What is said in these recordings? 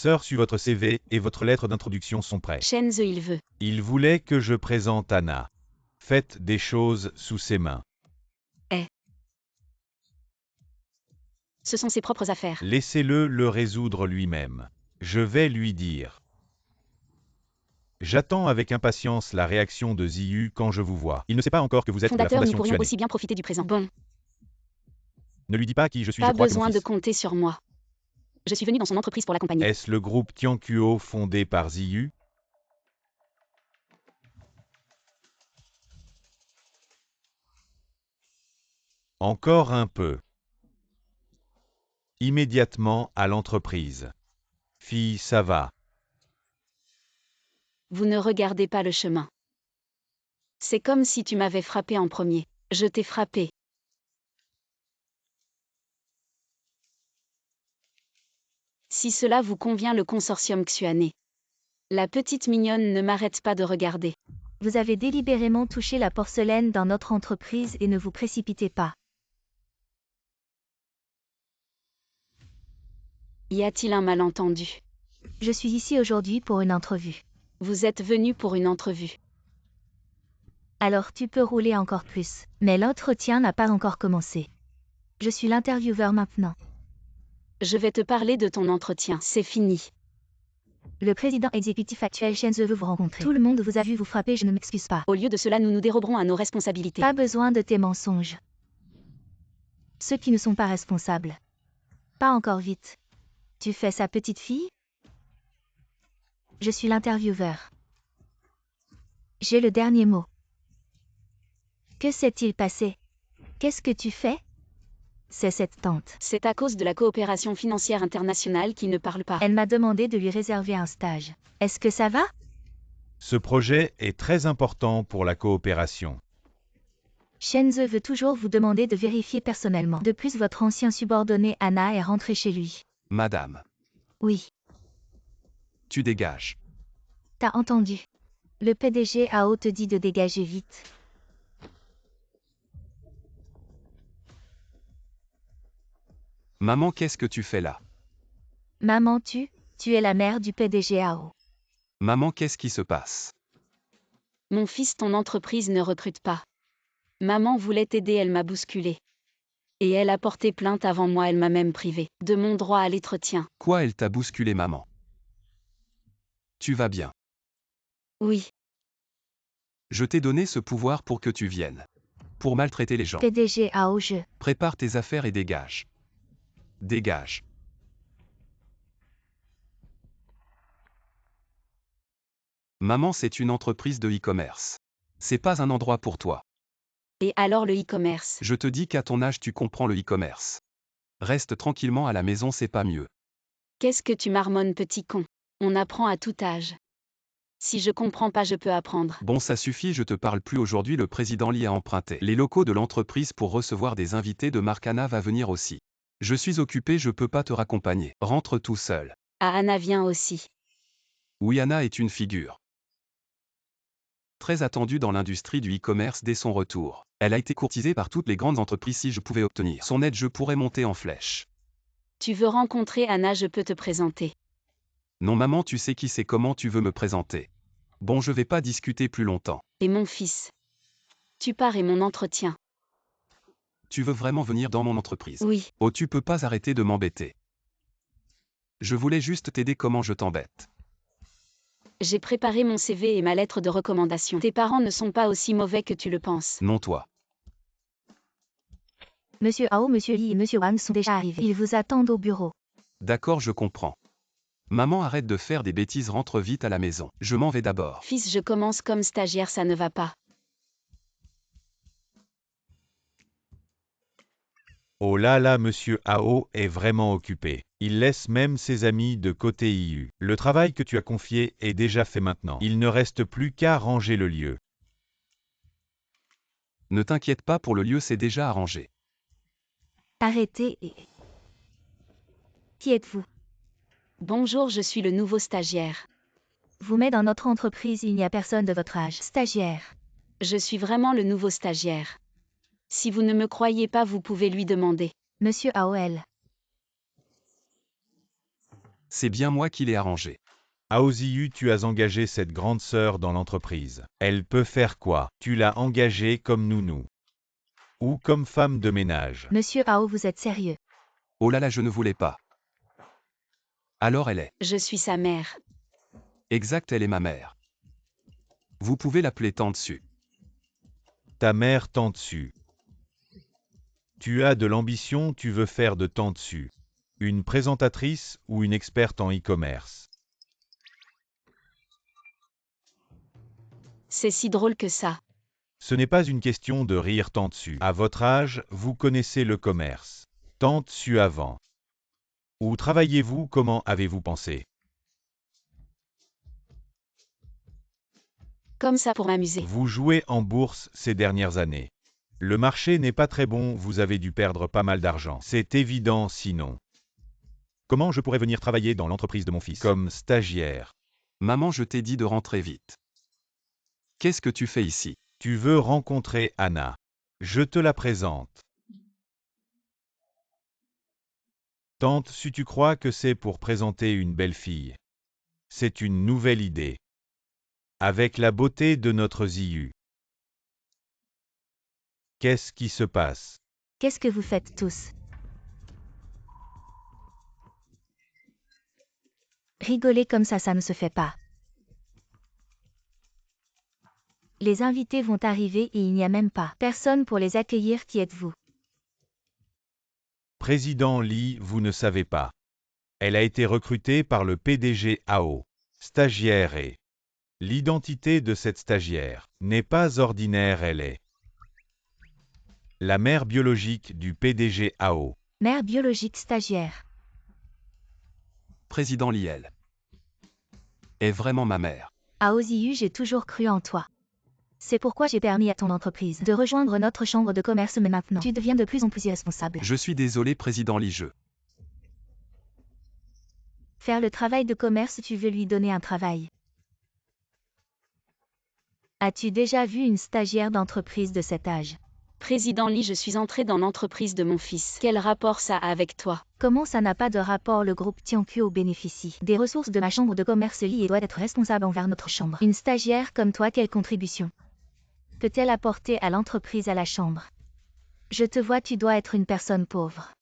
Sœur, reçu votre CV et votre lettre d'introduction sont prêts. Shenze, il veut. Il voulait que je présente Anna. Faites des choses sous ses mains. Ce sont ses propres affaires. Laissez-le le résoudre lui-même. Je vais lui dire. J'attends avec impatience la réaction de Ziyu quand je vous vois. Il ne sait pas encore que vous êtes de la Fondateur, nous Fondation pourrions Xuané. aussi bien profiter du présent. Bon, Ne lui dis pas qui je suis, pas je crois que mon besoin de fils. compter sur moi. Je suis venu dans son entreprise pour l'accompagner. Est-ce le groupe Tianquo fondé par Ziyu? Encore un peu. Immédiatement à l'entreprise. Fille, ça va. Vous ne regardez pas le chemin. C'est comme si tu m'avais frappé en premier. Je t'ai frappé. Si cela vous convient, le consortium Xuané. La petite mignonne ne m'arrête pas de regarder. Vous avez délibérément touché la porcelaine dans notre entreprise et ne vous précipitez pas. Y a-t-il un malentendu? Je suis ici aujourd'hui pour une entrevue. Vous êtes venu pour une entrevue. Alors tu peux rouler encore plus. Mais l'entretien n'a pas encore commencé. Je suis l'intervieweur maintenant. Je vais te parler de ton entretien. C'est fini. Le président exécutif actuel Shenze veut vous rencontrer. Tout le monde vous a vu vous frapper, je ne m'excuse pas. Au lieu de cela, nous nous déroberons à nos responsabilités. Pas besoin de tes mensonges. Ceux qui ne sont pas responsables. Pas encore vite. Tu fais sa petite fille? Je suis l'intervieweur. J'ai le dernier mot. Que s'est-il passé? Qu'est-ce que tu fais? C'est cette tante. C'est à cause de la coopération financière internationale qui ne parle pas. Elle m'a demandé de lui réserver un stage. Est-ce que ça va? Ce projet est très important pour la coopération. Shenze veut toujours vous demander de vérifier personnellement. De plus, votre ancien subordonné Anna est rentré chez lui. Madame, Oui, tu dégages. t'as entendu. Le PDG AO te dit de dégager vite. Maman, qu'est-ce que tu fais là? Maman, tu es la mère du PDG AO. Maman, qu'est-ce qui se passe? Mon fils, ton entreprise ne recrute pas. Maman voulait t'aider, elle m'a bousculé. Et elle a porté plainte avant moi, elle m'a même privé de mon droit à l'entretien. Quoi, elle t'a bousculé, maman? Tu vas bien. Oui, Je t'ai donné ce pouvoir pour que tu viennes. Pour maltraiter les gens. PDG AO, Prépare tes affaires et dégage. Dégage. Maman, c'est une entreprise de e-commerce. C'est pas un endroit pour toi. et alors le e-commerce? Je te dis qu'à ton âge, tu comprends le e-commerce. Reste tranquillement à la maison, c'est pas mieux. Qu'est-ce que tu marmonnes, petit con? On apprend à tout âge. Si je comprends pas, je peux apprendre. Bon, ça suffit, je te parle plus aujourd'hui. Le président Lee a emprunté les locaux de l'entreprise pour recevoir des invités de marque. Anna va venir aussi. Je suis occupé, je peux pas te raccompagner. Rentre tout seul. Ah, Anna vient aussi. Oui, Anna est une figure très attendue dans l'industrie du e-commerce dès son retour. Elle a été courtisée par toutes les grandes entreprises. Si je pouvais obtenir son aide, je pourrais monter en flèche. Tu veux rencontrer Anna, je peux te présenter. Non maman, tu sais qui c'est, comment tu veux me présenter? Bon, je vais pas discuter plus longtemps. Et mon fils. Tu pars et mon entretien. Tu veux vraiment venir dans mon entreprise? Oui, Oh, tu peux pas arrêter de m'embêter. Je voulais juste t'aider, comment je t'embête? j'ai préparé mon CV et ma lettre de recommandation. Tes parents ne sont pas aussi mauvais que tu le penses. Non toi. Monsieur AO, Monsieur Lee et Monsieur Wang sont déjà arrivés. Ils vous attendent au bureau. D'accord, je comprends. Maman, arrête de faire des bêtises, rentre vite à la maison. Je m'en vais d'abord. Fils, je commence comme stagiaire, ça ne va pas. Oh là là, Monsieur Ao est vraiment occupé. Il laisse même ses amis de côté IU. Le travail que tu as confié est déjà fait maintenant. Il ne reste plus qu'à ranger le lieu. Ne t'inquiète pas pour le lieu, c'est déjà arrangé. Arrêtez et... Qui êtes-vous? Bonjour, je suis le nouveau stagiaire. Vous mettez dans notre entreprise, il n'y a personne de votre âge. Stagiaire. Je suis vraiment le nouveau stagiaire. Si vous ne me croyez pas, vous pouvez lui demander. Monsieur AOL. C'est bien moi qui l'ai arrangé. Aoziyu, tu as engagé cette grande sœur dans l'entreprise. Elle peut faire quoi? Tu l'as engagée comme nounou. Ou comme femme de ménage. Monsieur Ao, vous êtes sérieux? Oh là là, je ne voulais pas. Alors elle est. Je suis sa mère. Exact, elle est ma mère. Vous pouvez l'appeler Tante Su. Ta mère Tante Su. Tu as de l'ambition, tu veux faire de Tante Su une présentatrice ou une experte en e-commerce. C'est si drôle que ça. Ce n'est pas une question de rire Tante Su. À votre âge, vous connaissez le commerce. Tante Su avant. Où travaillez-vous? Comment avez-vous pensé? Comme ça pour m'amuser. Vous jouez en bourse ces dernières années. Le marché n'est pas très bon, vous avez dû perdre pas mal d'argent. C'est évident sinon. Comment je pourrais venir travailler dans l'entreprise de mon fils? Comme stagiaire. Maman, je t'ai dit de rentrer vite. Qu'est-ce que tu fais ici? Tu veux rencontrer Anna. Je te la présente. Tante Su, tu crois que c'est pour présenter une belle fille? C'est une nouvelle idée. Avec la beauté de notre Ziyu. Qu'est-ce qui se passe? Qu'est-ce que vous faites tous? Rigoler comme ça ne se fait pas. Les invités vont arriver et il n'y a même pas personne pour les accueillir. Qui êtes-vous? Président Lee, vous ne savez pas. Elle a été recrutée par le PDG AO. Stagiaire et... L'identité de cette stagiaire n'est pas ordinaire, elle est la mère biologique du PDG AO. Mère biologique stagiaire. Président Liel. Est vraiment ma mère. Aoziyu, j'ai toujours cru en toi. C'est pourquoi j'ai permis à ton entreprise de rejoindre notre chambre de commerce, mais maintenant, tu deviens de plus en plus irresponsable. Je suis désolé, Président Lee, Faire le travail de commerce, tu veux lui donner un travail. As-tu déjà vu une stagiaire d'entreprise de cet âge? Président Lee, je suis entrée dans l'entreprise de mon fils. Quel rapport ça a avec toi? Comment ça n'a pas de rapport? Le groupe Tianquo bénéficie des ressources de ma chambre de commerce Lee et doit être responsable envers notre chambre. Une stagiaire comme toi, quelle contribution peut-elle apporter à l'entreprise, à la chambre? Je te vois, tu dois être une personne pauvre.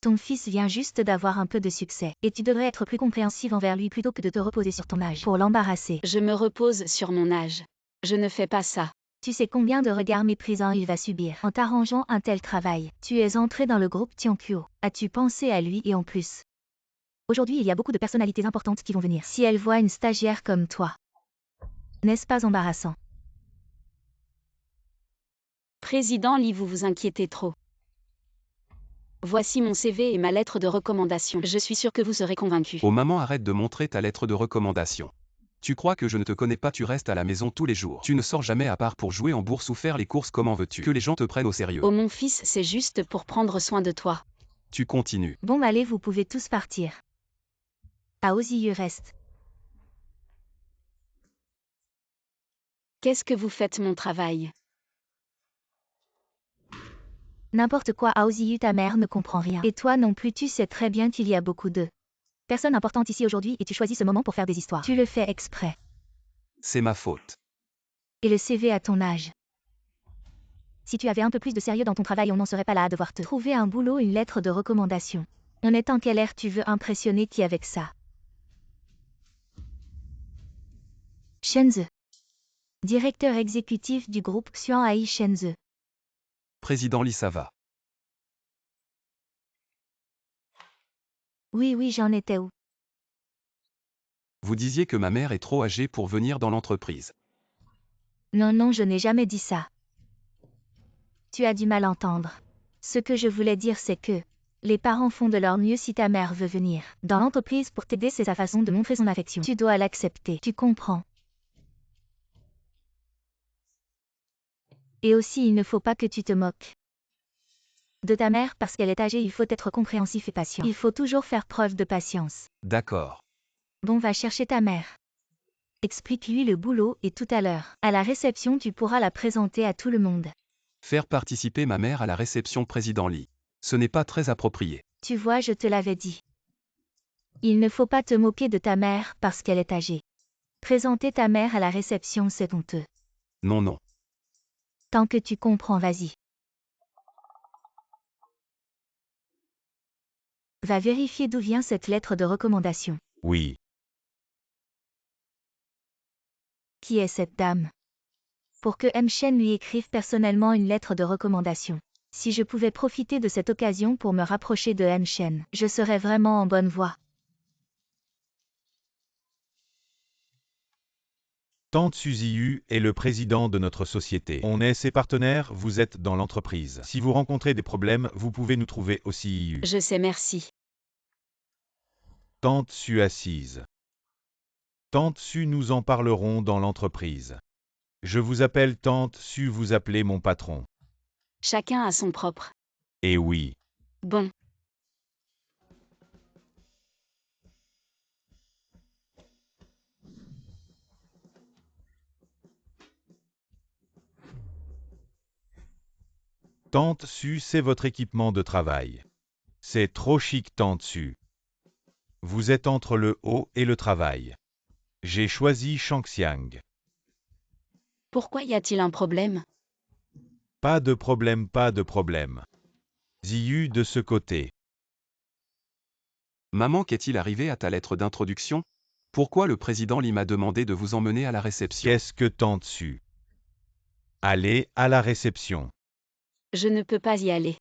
Ton fils vient juste d'avoir un peu de succès, et tu devrais être plus compréhensive envers lui plutôt que de te reposer sur ton âge pour l'embarrasser. Je me repose sur mon âge. Je ne fais pas ça. Tu sais combien de regards méprisants il va subir en t'arrangeant un tel travail. Tu es entré dans le groupe Tianquo. As-tu pensé à lui? Et en plus, aujourd'hui il y a beaucoup de personnalités importantes qui vont venir. Si elles voient une stagiaire comme toi, n'est-ce pas embarrassant? Président Lee, vous vous inquiétez trop. Voici mon CV et ma lettre de recommandation. Je suis sûre que vous serez convaincu. Oh maman, arrête de montrer ta lettre de recommandation. Tu crois que je ne te connais pas? Tu restes à la maison tous les jours. Tu ne sors jamais à part pour jouer en bourse ou faire les courses. Comment veux-tu que les gens te prennent au sérieux? Oh mon fils, c'est juste pour prendre soin de toi. Tu continues. Bon allez, vous pouvez tous partir. Aoziyu reste. Qu'est-ce que vous faites mon travail? N'importe quoi, Aoziyu, ta mère ne comprend rien. Et toi non plus, tu sais très bien qu'il y a beaucoup de personnes importantes ici aujourd'hui et tu choisis ce moment pour faire des histoires. Tu le fais exprès. C'est ma faute. Et le CV à ton âge. Si tu avais un peu plus de sérieux dans ton travail, on n'en serait pas là à devoir te trouver un boulot, une lettre de recommandation. On est en quelle ère? Tu veux impressionner qui avec ça? Shenzhe. Directeur exécutif du groupe Xuanhai Shenzhe. Président Lee, ça va. Oui, j'en étais où? Vous disiez que ma mère est trop âgée pour venir dans l'entreprise. Non, je n'ai jamais dit ça. Tu as du mal entendre. Ce que je voulais dire, c'est que les parents font de leur mieux. Si ta mère veut venir dans l'entreprise pour t'aider, c'est sa façon de montrer son affection. Tu dois l'accepter. Tu comprends? Et aussi, il ne faut pas que tu te moques de ta mère parce qu'elle est âgée. Il faut être compréhensif et patient. Il faut toujours faire preuve de patience. D'accord. Bon, va chercher ta mère. Explique-lui le boulot et tout à l'heure, à la réception, tu pourras la présenter à tout le monde. Faire participer ma mère à la réception, Président Lee. Ce n'est pas très approprié. Tu vois, je te l'avais dit. Il ne faut pas te moquer de ta mère parce qu'elle est âgée. Présenter ta mère à la réception, c'est honteux. Non, non. Tant que tu comprends, vas-y. Va vérifier d'où vient cette lettre de recommandation. Oui. Qui est cette dame? Pour que M. Chen lui écrive personnellement une lettre de recommandation. Si je pouvais profiter de cette occasion pour me rapprocher de M. Chen, je serais vraiment en bonne voie. Tante Suzy est le président de notre société. On est ses partenaires, vous êtes dans l'entreprise. Si vous rencontrez des problèmes, vous pouvez nous trouver au CIU. Je sais, merci. Tante Su assise. Tante Su, nous en parlerons dans l'entreprise. Je vous appelle Tante Su, vous appelez mon patron. Chacun a son propre. Eh oui. Bon. Tante Su, c'est votre équipement de travail. C'est trop chic, Tante Su. Vous êtes entre le haut et le travail. J'ai choisi Shangxiang. Pourquoi y a-t-il un problème? Pas de problème, pas de problème. Ziyu de ce côté. Maman, qu'est-il arrivé à ta lettre d'introduction? Pourquoi le président Li m'a demandé de vous emmener à la réception? Qu'est-ce que Tante Su? Allez à la réception. Je ne peux pas y aller.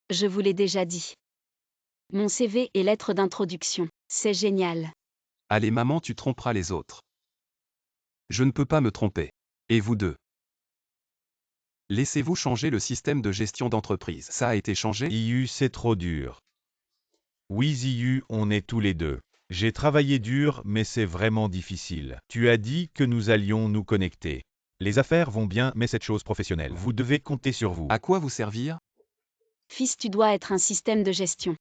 Je vous l'ai déjà dit. Mon CV et lettre d'introduction, c'est génial. Allez maman, tu tromperas les autres. Je ne peux pas me tromper. Et vous deux? Laissez-vous changer le système de gestion d'entreprise. Ça a été changé? Ziyu, c'est trop dur. Oui Ziyu, on est tous les deux. J'ai travaillé dur, mais c'est vraiment difficile. Tu as dit que nous allions nous connecter. Les affaires vont bien, mais cette chose professionnelle, vous devez compter sur vous. À quoi vous servir? Fils, tu dois être un système de gestion.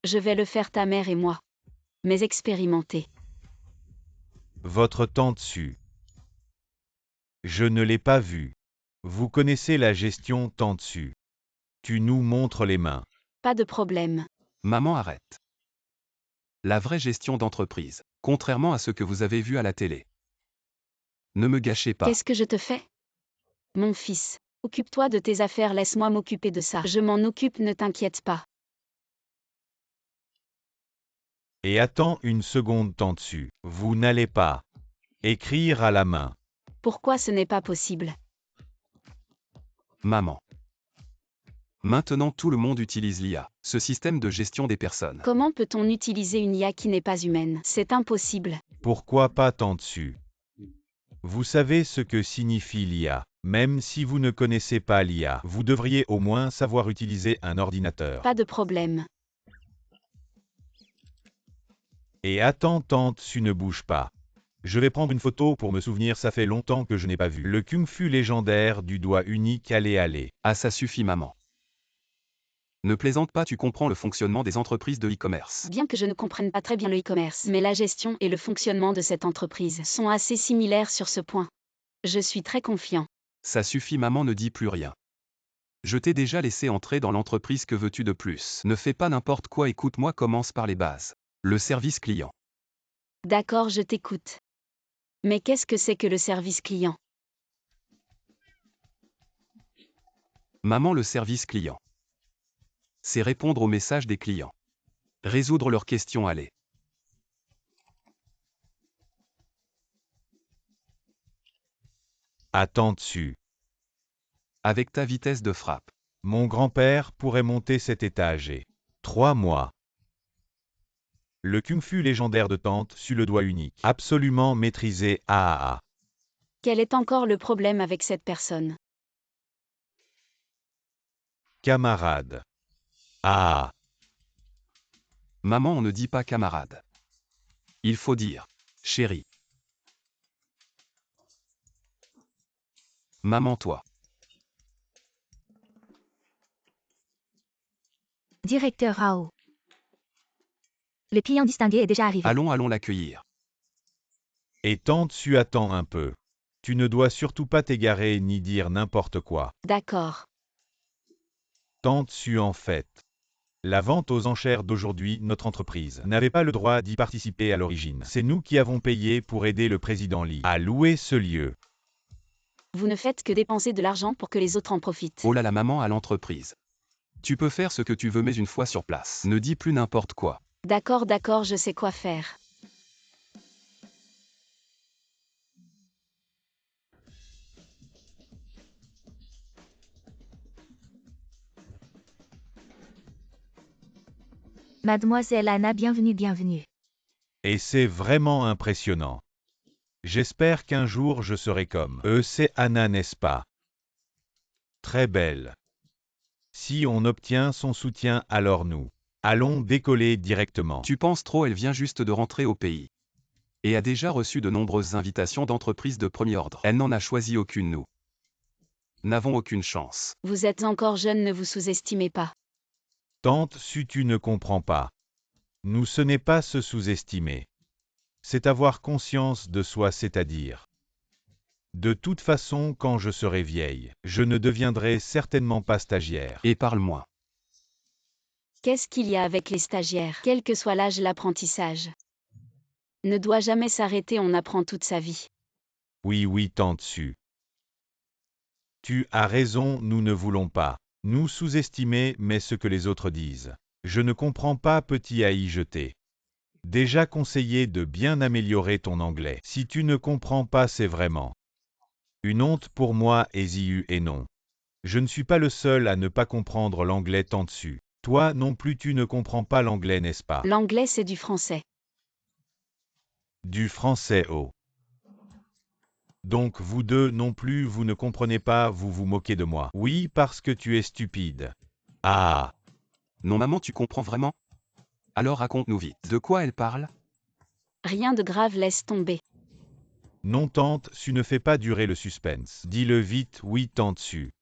Je vais le faire, ta mère et moi. Mais expérimenter. Votre Tante Su. Je ne l'ai pas vue. Vous connaissez la gestion, Tante Su. Tu nous montres les mains. Pas de problème. Maman, arrête. La vraie gestion d'entreprise, contrairement à ce que vous avez vu à la télé. Ne me gâchez pas. Qu'est-ce que je te fais? Mon fils, occupe-toi de tes affaires, laisse-moi m'occuper de ça. Je m'en occupe, ne t'inquiète pas. Et attends une seconde, Tante Su. Vous n'allez pas écrire à la main. Pourquoi ce n'est pas possible? Maman. Maintenant tout le monde utilise l'IA, ce système de gestion des personnes. Comment peut-on utiliser une IA qui n'est pas humaine? C'est impossible. Pourquoi pas, Tante Su? Vous savez ce que signifie l'IA. Même si vous ne connaissez pas l'IA, vous devriez au moins savoir utiliser un ordinateur. Pas de problème. Et attends, Tante Su, ne bouge pas. Je vais prendre une photo pour me souvenir, ça fait longtemps que je n'ai pas vu. Le kung-fu légendaire du doigt unique, allez. Ah, ça suffit maman. Ne plaisante pas, tu comprends le fonctionnement des entreprises de e-commerce. Bien que je ne comprenne pas très bien le e-commerce, mais la gestion et le fonctionnement de cette entreprise sont assez similaires sur ce point. Je suis très confiant. Ça suffit maman, ne dis plus rien. Je t'ai déjà laissé entrer dans l'entreprise, que veux-tu de plus? Ne fais pas n'importe quoi, écoute-moi, commence par les bases. Le service client. D'accord, je t'écoute. Mais qu'est-ce que c'est que le service client? Maman, le service client. C'est répondre aux messages des clients. Résoudre leurs questions, allez. Attends dessus. Avec ta vitesse de frappe. Mon grand-père pourrait monter cet étage et 3 mois. Le kung-fu légendaire de Tante Su, le doigt unique. Absolument maîtrisé. Ah. Quel est encore le problème avec cette personne? Camarade. Ah. Maman, on ne dit pas camarade. Il faut dire chérie. Maman, toi. Directeur Rao. Le client distingué est déjà arrivé. Allons l'accueillir. Et Tante Su, attends un peu. Tu ne dois surtout pas t'égarer ni dire n'importe quoi. D'accord. Tante Su, en fait. La vente aux enchères d'aujourd'hui, notre entreprise n'avait pas le droit d'y participer à l'origine. C'est nous qui avons payé pour aider le président Lee à louer ce lieu. Vous ne faites que dépenser de l'argent pour que les autres en profitent. Oh là la maman à l'entreprise. Tu peux faire ce que tu veux mais une fois sur place. Ne dis plus n'importe quoi. D'accord, d'accord, je sais quoi faire. Mademoiselle Anna, bienvenue, bienvenue. Et c'est vraiment impressionnant. J'espère qu'un jour je serai comme eux, c'est Anna, n'est-ce pas? Très belle. Si on obtient son soutien, alors nous allons décoller directement. Tu penses trop, elle vient juste de rentrer au pays. Et a déjà reçu de nombreuses invitations d'entreprises de premier ordre. Elle n'en a choisi aucune, nous n'avons aucune chance. Vous êtes encore jeune, ne vous sous-estimez pas. Tante, si tu ne comprends pas. Nous, ce n'est pas se sous-estimer. C'est avoir conscience de soi, c'est-à-dire. De toute façon, quand je serai vieille, je ne deviendrai certainement pas stagiaire. Et parle-moi. Qu'est-ce qu'il y a avec les stagiaires? Quel que soit l'âge, l'apprentissage ne doit jamais s'arrêter, on apprend toute sa vie. Oui, oui, tante Su. Tu as raison, nous ne voulons pas nous sous-estimer, mais ce que les autres disent. Je ne comprends pas, petit à y jeter. Déjà conseillé de bien améliorer ton anglais. Si tu ne comprends pas, c'est vraiment une honte pour moi, et non. Je ne suis pas le seul à ne pas comprendre l'anglais, tante Su. Toi non plus, tu ne comprends pas l'anglais, n'est-ce pas? L'anglais, c'est du français. Du français au. Donc vous deux non plus, vous ne comprenez pas, vous vous moquez de moi. Oui, parce que tu es stupide. Ah. Non maman, tu comprends vraiment? Alors raconte-nous vite. De quoi elle parle? Rien de grave, laisse tomber. Non tante, Su, ne fais pas durer le suspense. Dis-le vite, oui tante Su.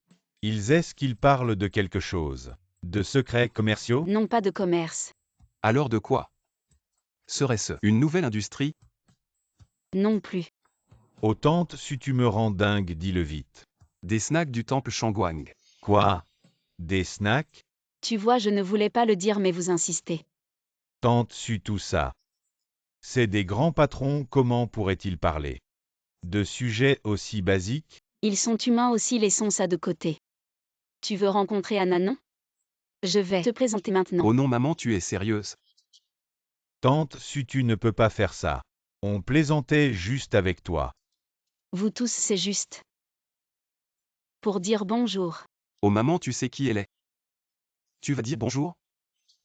Est-ce qu'ils parlent de quelque chose? De secrets commerciaux? Non, pas de commerce. Alors de quoi? Serait-ce une nouvelle industrie? Non plus. Oh tante Su, tu me rends dingue, dis-le vite. Des snacks du temple Shangwang. Quoi? Des snacks? Tu vois, je ne voulais pas le dire, mais vous insistez. Tante Su, tout ça. C'est des grands patrons, comment pourraient-ils parler de sujets aussi basiques? Ils sont humains aussi, laissons ça de côté. Tu veux rencontrer Anna, non? Je vais te présenter maintenant. Oh non maman, tu es sérieuse? Tante Su, tu ne peux pas faire ça. On plaisantait juste avec toi. Vous tous, c'est juste pour dire bonjour. Oh maman, tu sais qui elle est? Tu vas dire bonjour?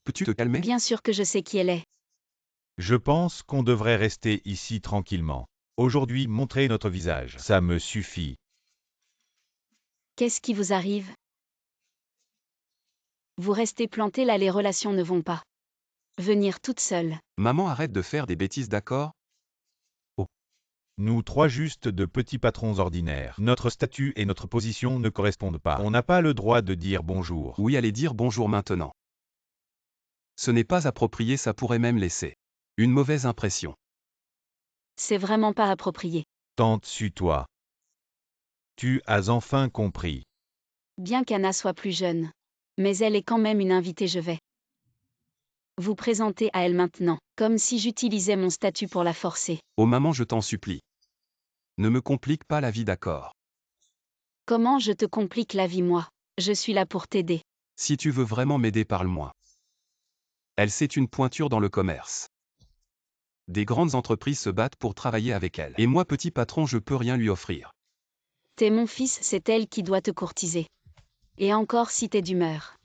Peux-tu te calmer? Bien sûr que je sais qui elle est. Je pense qu'on devrait rester ici tranquillement. Aujourd'hui, montrer notre visage, ça me suffit. Qu'est-ce qui vous arrive? Vous restez planté là, les relations ne vont pas venir toutes seules. Maman, arrête de faire des bêtises, d'accord? Nous trois juste de petits patrons ordinaires. Notre statut et notre position ne correspondent pas. On n'a pas le droit de dire bonjour. Oui, allez dire bonjour maintenant. Ce n'est pas approprié, ça pourrait même laisser une mauvaise impression. C'est vraiment pas approprié. Tante Su, toi. Tu as enfin compris. Bien qu'Anna soit plus jeune. Mais elle est quand même une invitée, je vais vous présenter à elle maintenant, comme si j'utilisais mon statut pour la forcer. Oh maman, je t'en supplie. Ne me complique pas la vie, d'accord? Comment je te complique la vie, moi? Je suis là pour t'aider. Si tu veux vraiment m'aider, parle-moi. Elle, c'est une pointure dans le commerce. Des grandes entreprises se battent pour travailler avec elle. Et moi, petit patron, je peux rien lui offrir. T'es mon fils, c'est elle qui doit te courtiser. Et encore si t'es d'humeur.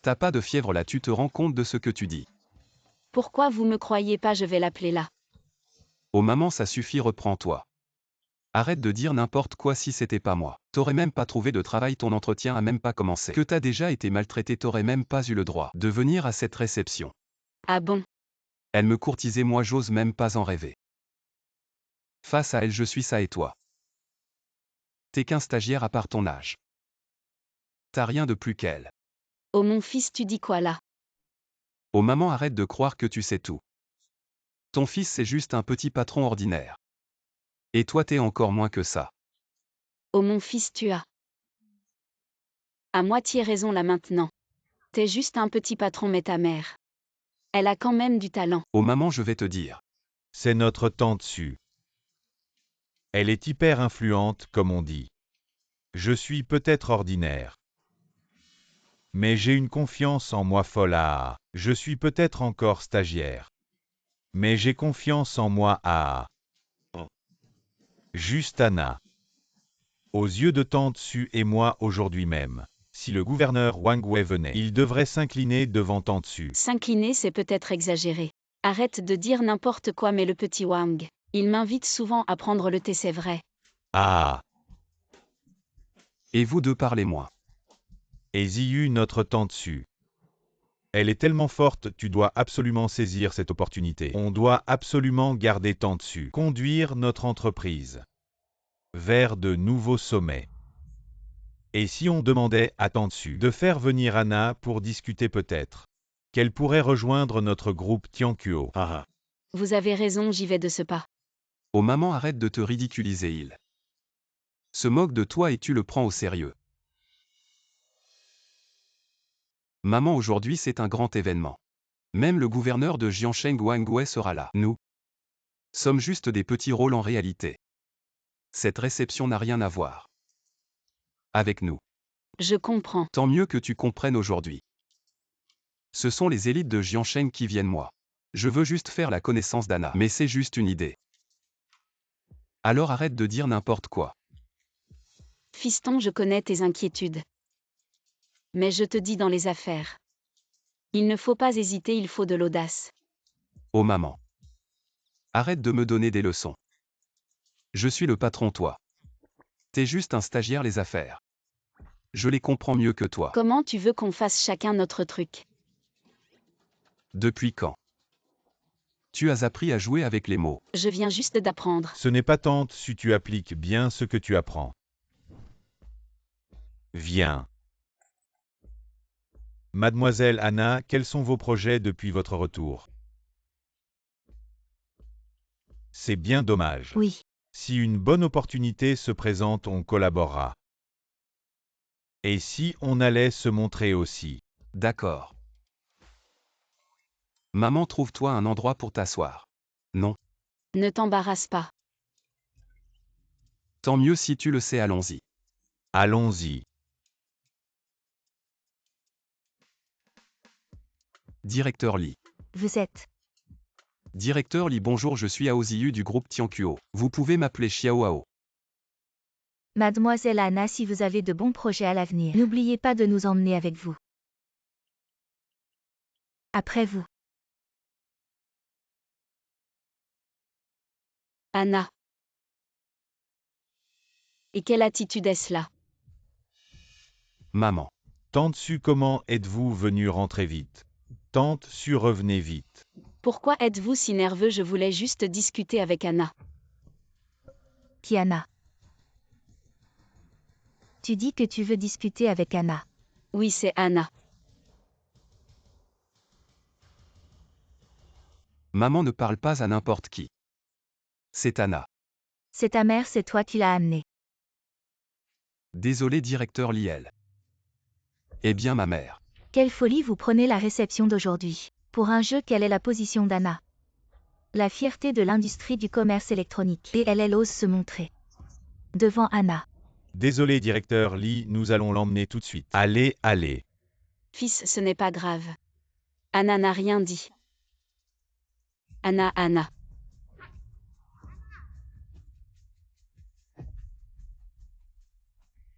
T'as pas de fièvre là, tu te rends compte de ce que tu dis. Pourquoi vous me croyez pas, je vais l'appeler là. Oh maman, ça suffit, reprends-toi. Arrête de dire n'importe quoi, si c'était pas moi. T'aurais même pas trouvé de travail, ton entretien a même pas commencé. Que t'as déjà été maltraité, t'aurais même pas eu le droit de venir à cette réception. Ah bon? Elle me courtisait, moi j'ose même pas en rêver. Face à elle, je suis ça, et toi? T'es qu'un stagiaire à part ton âge. T'as rien de plus qu'elle. Oh mon fils, tu dis quoi là? Oh maman, arrête de croire que tu sais tout. Ton fils, c'est juste un petit patron ordinaire. Et toi, t'es encore moins que ça. Oh mon fils, tu as à moitié raison là maintenant. T'es juste un petit patron mais ta mère. Elle a quand même du talent. Oh maman, je vais te dire. C'est notre tante Su. Elle est hyper influente, comme on dit. Je suis peut-être ordinaire. Mais j'ai une confiance en moi folle à. Je suis peut-être encore stagiaire. Mais j'ai confiance en moi à. Juste Anna. Aux yeux de tante Su et moi aujourd'hui même. Si le gouverneur Wang Wei venait, il devrait s'incliner devant tante Su. S'incliner, c'est peut-être exagéré. Arrête de dire n'importe quoi, mais le petit Wang, il m'invite souvent à prendre le thé, c'est vrai. Ah. Et vous deux parlez moins. Et Ziyu, notre tante Su. Elle est tellement forte, tu dois absolument saisir cette opportunité. On doit absolument garder tante Su. Conduire notre entreprise vers de nouveaux sommets. Et si on demandait à tante Su de faire venir Anna pour discuter peut-être qu'elle pourrait rejoindre notre groupe Tianquo. Vous avez raison, j'y vais de ce pas. Oh maman, arrête de te ridiculiser, il se moque de toi et tu le prends au sérieux. Maman, aujourd'hui c'est un grand événement. Même le gouverneur de Jiansheng Wang Wei sera là. Nous sommes juste des petits rôles en réalité. Cette réception n'a rien à voir avec nous. Je comprends. Tant mieux que tu comprennes aujourd'hui. Ce sont les élites de Jiansheng qui viennent moi. Je veux juste faire la connaissance d'Anna, mais c'est juste une idée. Alors arrête de dire n'importe quoi. Fiston, je connais tes inquiétudes. Mais je te dis dans les affaires. Il ne faut pas hésiter, il faut de l'audace. Oh maman. Arrête de me donner des leçons. Je suis le patron, toi. T'es juste un stagiaire, les affaires. Je les comprends mieux que toi. Comment tu veux qu'on fasse chacun notre truc? Depuis quand tu as appris à jouer avec les mots? Je viens juste d'apprendre. Ce n'est pas tante Su, tu appliques bien ce que tu apprends. Viens. Mademoiselle Anna, quels sont vos projets depuis votre retour? C'est bien dommage. Oui. Si une bonne opportunité se présente, on collaborera. Et si on allait se montrer aussi? D'accord. Maman, trouve-toi un endroit pour t'asseoir. Non. Ne t'embarrasse pas. Tant mieux si tu le sais, allons-y. Allons-y. Directeur Li. Vous êtes. Directeur Li, bonjour, je suis Ao Ziyu du groupe Tianquo. Vous pouvez m'appeler Xiao Ao. Mademoiselle Anna, si vous avez de bons projets à l'avenir, n'oubliez pas de nous emmener avec vous. Après vous. Anna. Et quelle attitude est-ce là? Maman. Tante Su, comment êtes-vous venu rentrer vite? Tante Su, revenez vite. Pourquoi êtes-vous si nerveux? Je voulais juste discuter avec Anna. Qui Anna? Tu dis que tu veux discuter avec Anna. Oui, c'est Anna. Maman, ne parle pas à n'importe qui. C'est Anna. C'est ta mère, c'est toi qui l'as amenée. Désolé, directeur Li, elle. Eh bien, ma mère. Quelle folie vous prenez la réception d'aujourd'hui. Pour un jeu, quelle est la position d'Anna? La fierté de l'industrie du commerce électronique. Et elle ose se montrer. Devant Anna. Désolé, directeur Li, nous allons l'emmener tout de suite. Allez, allez. Fils, ce n'est pas grave. Anna n'a rien dit. Anna.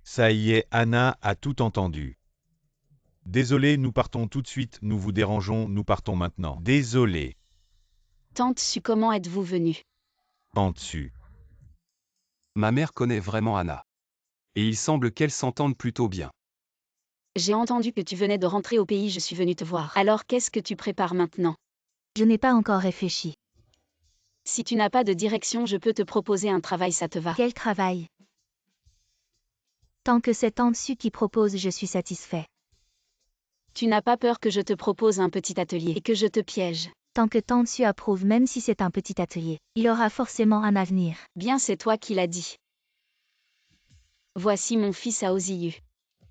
Ça y est, Anna a tout entendu. Désolé, nous partons tout de suite, nous vous dérangeons, nous partons maintenant. Désolé. Tante Su, comment êtes-vous venue? Tante Su. Ma mère connaît vraiment Anna. Et il semble qu'elles s'entendent plutôt bien. J'ai entendu que tu venais de rentrer au pays, je suis venue te voir. Alors qu'est-ce que tu prépares maintenant? Je n'ai pas encore réfléchi. Si tu n'as pas de direction, je peux te proposer un travail, ça te va? Quel travail? Tant que c'est Tante Su qui propose, je suis satisfait. Tu n'as pas peur que je te propose un petit atelier et que je te piège? Tant que Tante Su approuve, même si c'est un petit atelier, il aura forcément un avenir. Bien, c'est toi qui l'as dit. Voici mon fils Ao Ziyu.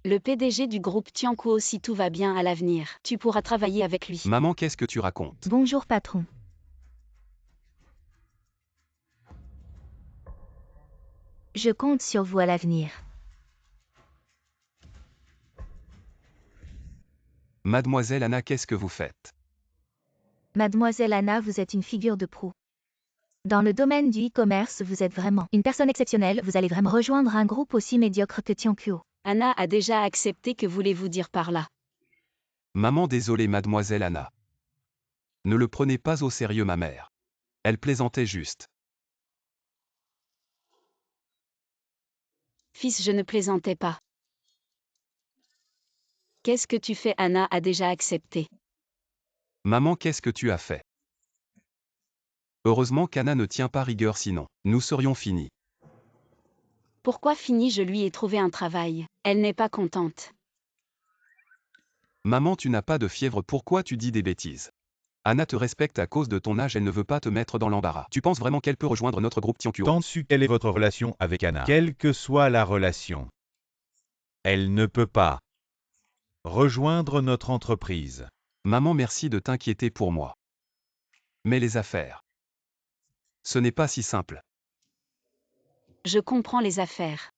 Le PDG du groupe Tiankuo, si tout va bien à l'avenir, tu pourras travailler avec lui. Maman, qu'est-ce que tu racontes? Bonjour patron. Je compte sur vous à l'avenir. Mademoiselle Anna, qu'est-ce que vous faites? Mademoiselle Anna, vous êtes une figure de proue. Dans le domaine du e-commerce, vous êtes vraiment une personne exceptionnelle. Vous allez vraiment rejoindre un groupe aussi médiocre que Tiankuo. Anna a déjà accepté. Que voulez-vous dire par là? Maman, désolée mademoiselle Anna. Ne le prenez pas au sérieux ma mère. Elle plaisantait juste. Fils, je ne plaisantais pas. Qu'est-ce que tu fais? Anna a déjà accepté. Maman, qu'est-ce que tu as fait? Heureusement qu'Anna ne tient pas rigueur, sinon, nous serions finis. Pourquoi fini? Je lui ai trouvé un travail. Elle n'est pas contente. Maman, tu n'as pas de fièvre, pourquoi tu dis des bêtises? Anna te respecte à cause de ton âge, elle ne veut pas te mettre dans l'embarras. Tu penses vraiment qu'elle peut rejoindre notre groupe Tiankuo? Tant su quelle est votre relation avec Anna. Quelle que soit la relation, elle ne peut pas rejoindre notre entreprise. Maman, merci de t'inquiéter pour moi. Mais les affaires, ce n'est pas si simple. Je comprends les affaires.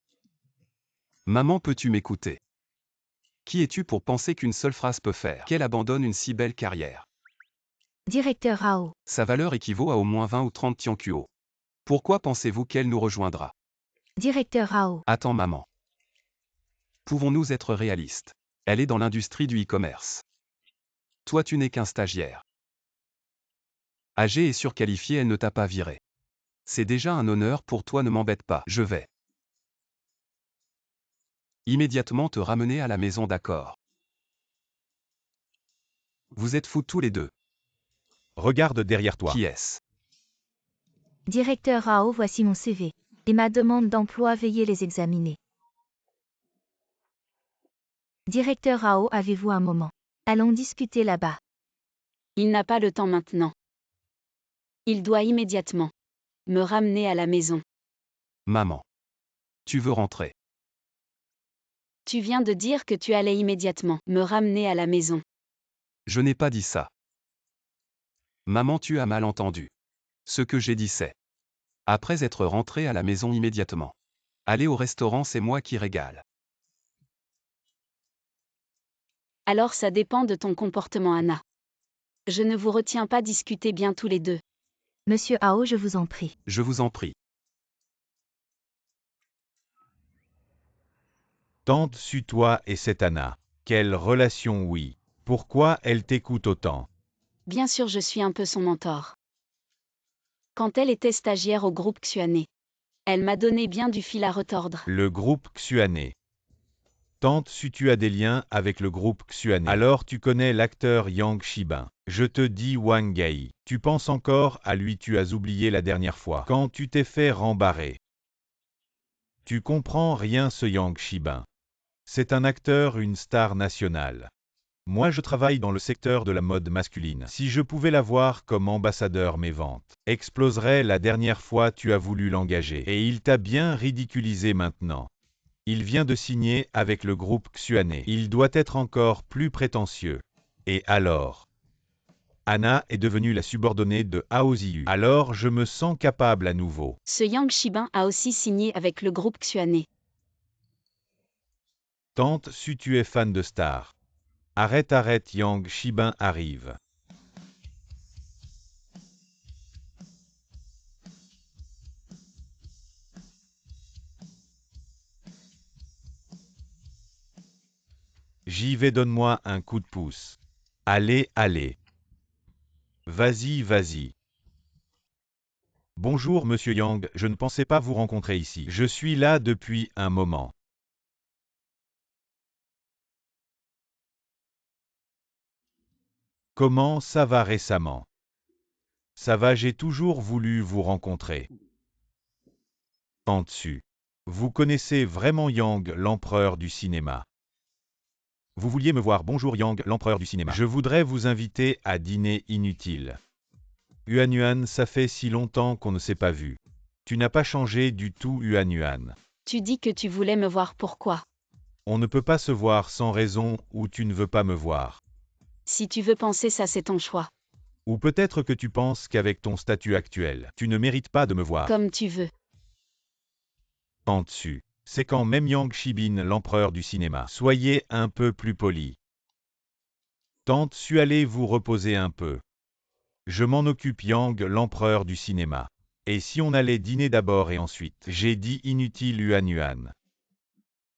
Maman, peux-tu m'écouter? Qui es-tu pour penser qu'une seule phrase peut faire qu'elle abandonne une si belle carrière? Directeur Rao. Sa valeur équivaut à au moins 20 ou 30 Tiankuo. Pourquoi pensez-vous qu'elle nous rejoindra? Directeur Rao. Attends maman. Pouvons-nous être réalistes? Elle est dans l'industrie du e-commerce. Toi tu n'es qu'un stagiaire. Âgée et surqualifiée, elle ne t'a pas viré. C'est déjà un honneur pour toi, ne m'embête pas, je vais immédiatement te ramener à la maison, d'accord? Vous êtes fous tous les deux. Regarde derrière toi. Qui est-ce? Directeur Rao, voici mon CV. Et ma demande d'emploi, veuillez les examiner. Directeur Rao, avez-vous un moment? Allons discuter là-bas. Il n'a pas le temps maintenant. Il doit immédiatement me ramener à la maison. Maman. Tu veux rentrer? Tu viens de dire que tu allais immédiatement me ramener à la maison. Je n'ai pas dit ça. Maman, tu as mal entendu. Ce que j'ai dit c'est: après être rentré à la maison immédiatement. Aller au restaurant, c'est moi qui régale. Alors ça dépend de ton comportement, Anna. Je ne vous retiens pas, discuter bien tous les deux. Monsieur Ao, je vous en prie. Je vous en prie. Tante su toi et cette Anna. Quelle relation, oui. Pourquoi elle t'écoute autant? Bien sûr, je suis un peu son mentor. Quand elle était stagiaire au groupe Xuané, elle m'a donné bien du fil à retordre. Le groupe Xuané. Tante su tu as des liens avec le groupe Xuané. Alors tu connais l'acteur Yang Shibin. Je te dis Wang Gai. Tu penses encore à lui, tu as oublié la dernière fois. Quand tu t'es fait rembarrer. Tu comprends rien, ce Yang Shibin. C'est un acteur, une star nationale. Moi je travaille dans le secteur de la mode masculine. Si je pouvais l'avoir comme ambassadeur, mes ventes exploseraient. La dernière fois tu as voulu l'engager et il t'a bien ridiculisé maintenant. Il vient de signer avec le groupe Xuané. Il doit être encore plus prétentieux. Et alors? Anna est devenue la subordonnée de Hao Ziyu. Alors je me sens capable à nouveau. Ce Yang Shibin a aussi signé avec le groupe Xuané. Tante su tu es fan de stars. Arrête, Yang Shibin arrive. J'y vais, donne-moi un coup de pouce. Allez, allez. Vas-y. Bonjour Monsieur Yang, je ne pensais pas vous rencontrer ici. Je suis là depuis un moment. Comment ça va récemment? Ça va, j'ai toujours voulu vous rencontrer. En dessus. Vous connaissez vraiment Yang, l'empereur du cinéma? Vous vouliez me voir? Bonjour Yang, l'empereur du cinéma. Je voudrais vous inviter à dîner inutile. Yuan, ça fait si longtemps qu'on ne s'est pas vu. Tu n'as pas changé du tout, Yuan. Tu dis que tu voulais me voir, pourquoi? On ne peut pas se voir sans raison ou tu ne veux pas me voir. Si tu veux penser ça, c'est ton choix. Ou peut-être que tu penses qu'avec ton statut actuel, tu ne mérites pas de me voir. Comme tu veux. En dessus. C'est quand même Yang Shibin, l'empereur du cinéma. Soyez un peu plus poli. Tante Su, allez vous reposer un peu. Je m'en occupe, Yang, l'empereur du cinéma. Et si on allait dîner d'abord et ensuite? J'ai dit inutile, Yuan.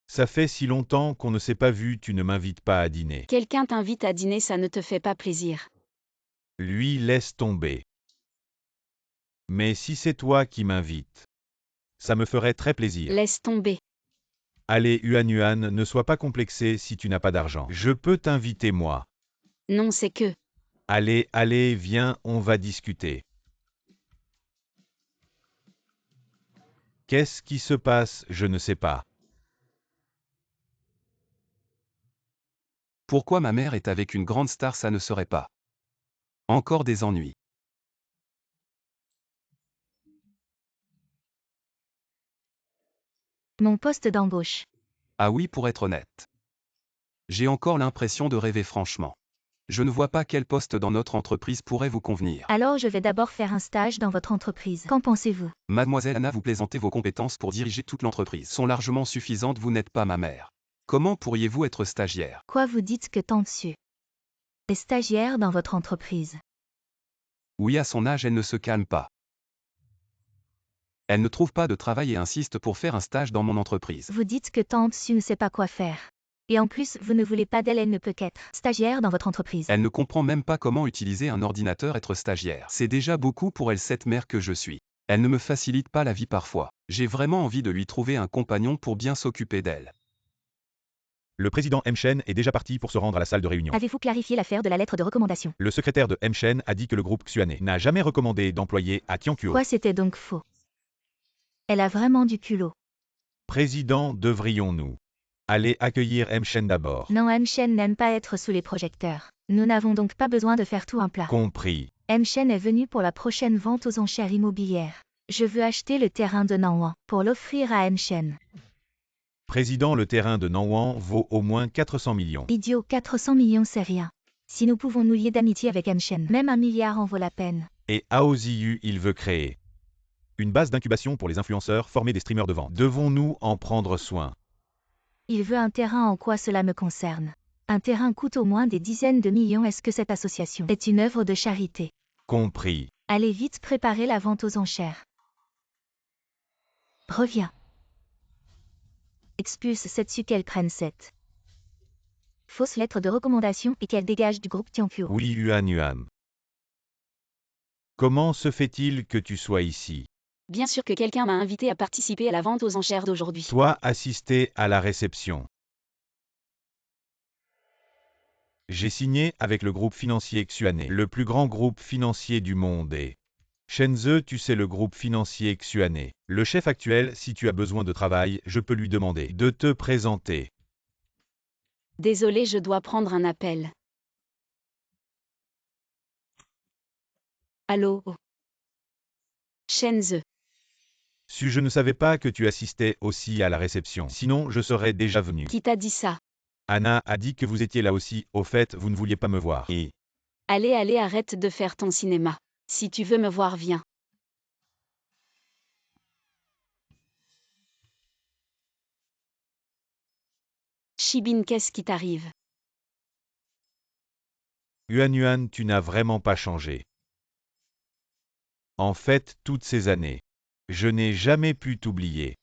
Ça fait si longtemps qu'on ne s'est pas vu, tu ne m'invites pas à dîner. Quelqu'un t'invite à dîner, ça ne te fait pas plaisir. Lui, laisse tomber. Mais si c'est toi qui m'invites, ça me ferait très plaisir. Laisse tomber. Allez, Yuan, ne sois pas complexé si tu n'as pas d'argent. Je peux t'inviter moi. Non, c'est que. Allez, viens, on va discuter. Qu'est-ce qui se passe? Je ne sais pas. Pourquoi ma mère est avec une grande star, ça ne serait pas. Encore des ennuis. Mon poste d'embauche. Ah oui, pour être honnête. J'ai encore l'impression de rêver franchement. Je ne vois pas quel poste dans notre entreprise pourrait vous convenir. Alors je vais d'abord faire un stage dans votre entreprise. Qu'en pensez-vous? Mademoiselle Anna, vous plaisantez, vos compétences pour diriger toute l'entreprise sont largement suffisantes, vous n'êtes pas ma mère. Comment pourriez-vous être stagiaire? Quoi, vous dites que Tante Su est stagiaire dans votre entreprise? Oui, à son âge, elle ne se calme pas. Elle ne trouve pas de travail et insiste pour faire un stage dans mon entreprise. Vous dites que Tante Su ne sait pas quoi faire. Et en plus, vous ne voulez pas d'elle, elle ne peut qu'être stagiaire dans votre entreprise. Elle ne comprend même pas comment utiliser un ordinateur, être stagiaire. C'est déjà beaucoup pour elle, cette mère que je suis. Elle ne me facilite pas la vie parfois. J'ai vraiment envie de lui trouver un compagnon pour bien s'occuper d'elle. Le président M. Shen est déjà parti pour se rendre à la salle de réunion. Avez-vous clarifié l'affaire de la lettre de recommandation? Le secrétaire de M. Shen a dit que le groupe Xuane n'a jamais recommandé d'employés à Tianquo. Quoi, c'était donc faux? Elle a vraiment du culot. Président, devrions-nous aller accueillir M. Shen d'abord? Non, M. Shen n'aime pas être sous les projecteurs. Nous n'avons donc pas besoin de faire tout un plat. Compris. M. Shen est venu pour la prochaine vente aux enchères immobilières. Je veux acheter le terrain de Nanwan pour l'offrir à M. Shen. Président, le terrain de Nanwan vaut au moins 400 millions. Idiot, 400 millions, c'est rien. Si nous pouvons nous lier d'amitié avec M. Shen, même 1 milliard en vaut la peine. Et Aoziyu, il veut créer une base d'incubation pour les influenceurs, former des streamers de vente. Devons-nous en prendre soin? Il veut un terrain, en quoi cela me concerne? Un terrain coûte au moins des dizaines de millions. Est-ce que cette association est une œuvre de charité? Compris. Allez vite préparer la vente aux enchères. Reviens. Expulse cette Su, qu'elle prenne cette fausse lettre de recommandation et qu'elle dégage du groupe Tianquo. Oui, Yuan. Comment se fait-il que tu sois ici? Bien sûr que quelqu'un m'a invité à participer à la vente aux enchères d'aujourd'hui. Toi, assister à la réception. J'ai signé avec le groupe financier Xuane, le plus grand groupe financier du monde, et Shenzhe, tu sais, le groupe financier Xuane. Le chef actuel, si tu as besoin de travail, je peux lui demander de te présenter. Désolé, je dois prendre un appel. Allô? Shenzhe. Je ne savais pas que tu assistais aussi à la réception, sinon je serais déjà venu. Qui t'a dit ça? Anna a dit que vous étiez là aussi, au fait, vous ne vouliez pas me voir. Et Allez, arrête de faire ton cinéma. Si tu veux me voir, viens. Shibin, qu'est-ce qui t'arrive? Yuan, tu n'as vraiment pas changé. En fait, toutes ces années, je n'ai jamais pu t'oublier.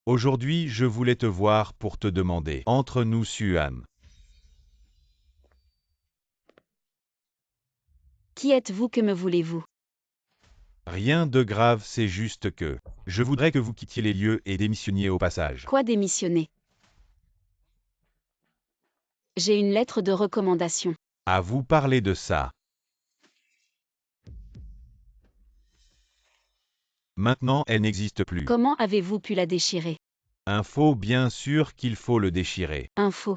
Aujourd'hui, je voulais te voir pour te demander, entre nous, Yuan. Qui êtes-vous, que me voulez-vous? Rien de grave, c'est juste que je voudrais que vous quittiez les lieux et démissionniez au passage. Quoi, démissionner? J'ai une lettre de recommandation. À vous parler de ça. Maintenant, elle n'existe plus. Comment avez-vous pu la déchirer? Info, bien sûr qu'il faut le déchirer. Info.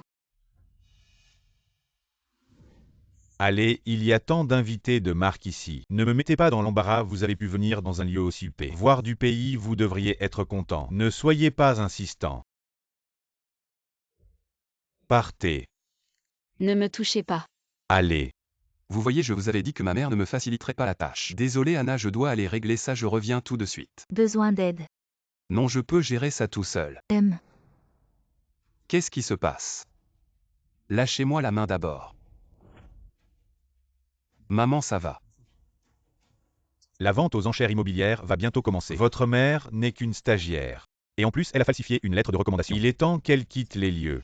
Allez, il y a tant d'invités de marque ici. Ne me mettez pas dans l'embarras, vous avez pu venir dans un lieu aussi huppé. Voir du pays, vous devriez être content. Ne soyez pas insistant. Partez. Ne me touchez pas. Allez. Vous voyez, je vous avais dit que ma mère ne me faciliterait pas la tâche. Désolé Anna, je dois aller régler ça, je reviens tout de suite. Besoin d'aide. Non, je peux gérer ça tout seul. Qu'est-ce qui se passe? Lâchez-moi la main d'abord. Maman, ça va. La vente aux enchères immobilières va bientôt commencer. Votre mère n'est qu'une stagiaire. Et en plus, elle a falsifié une lettre de recommandation. Il est temps qu'elle quitte les lieux.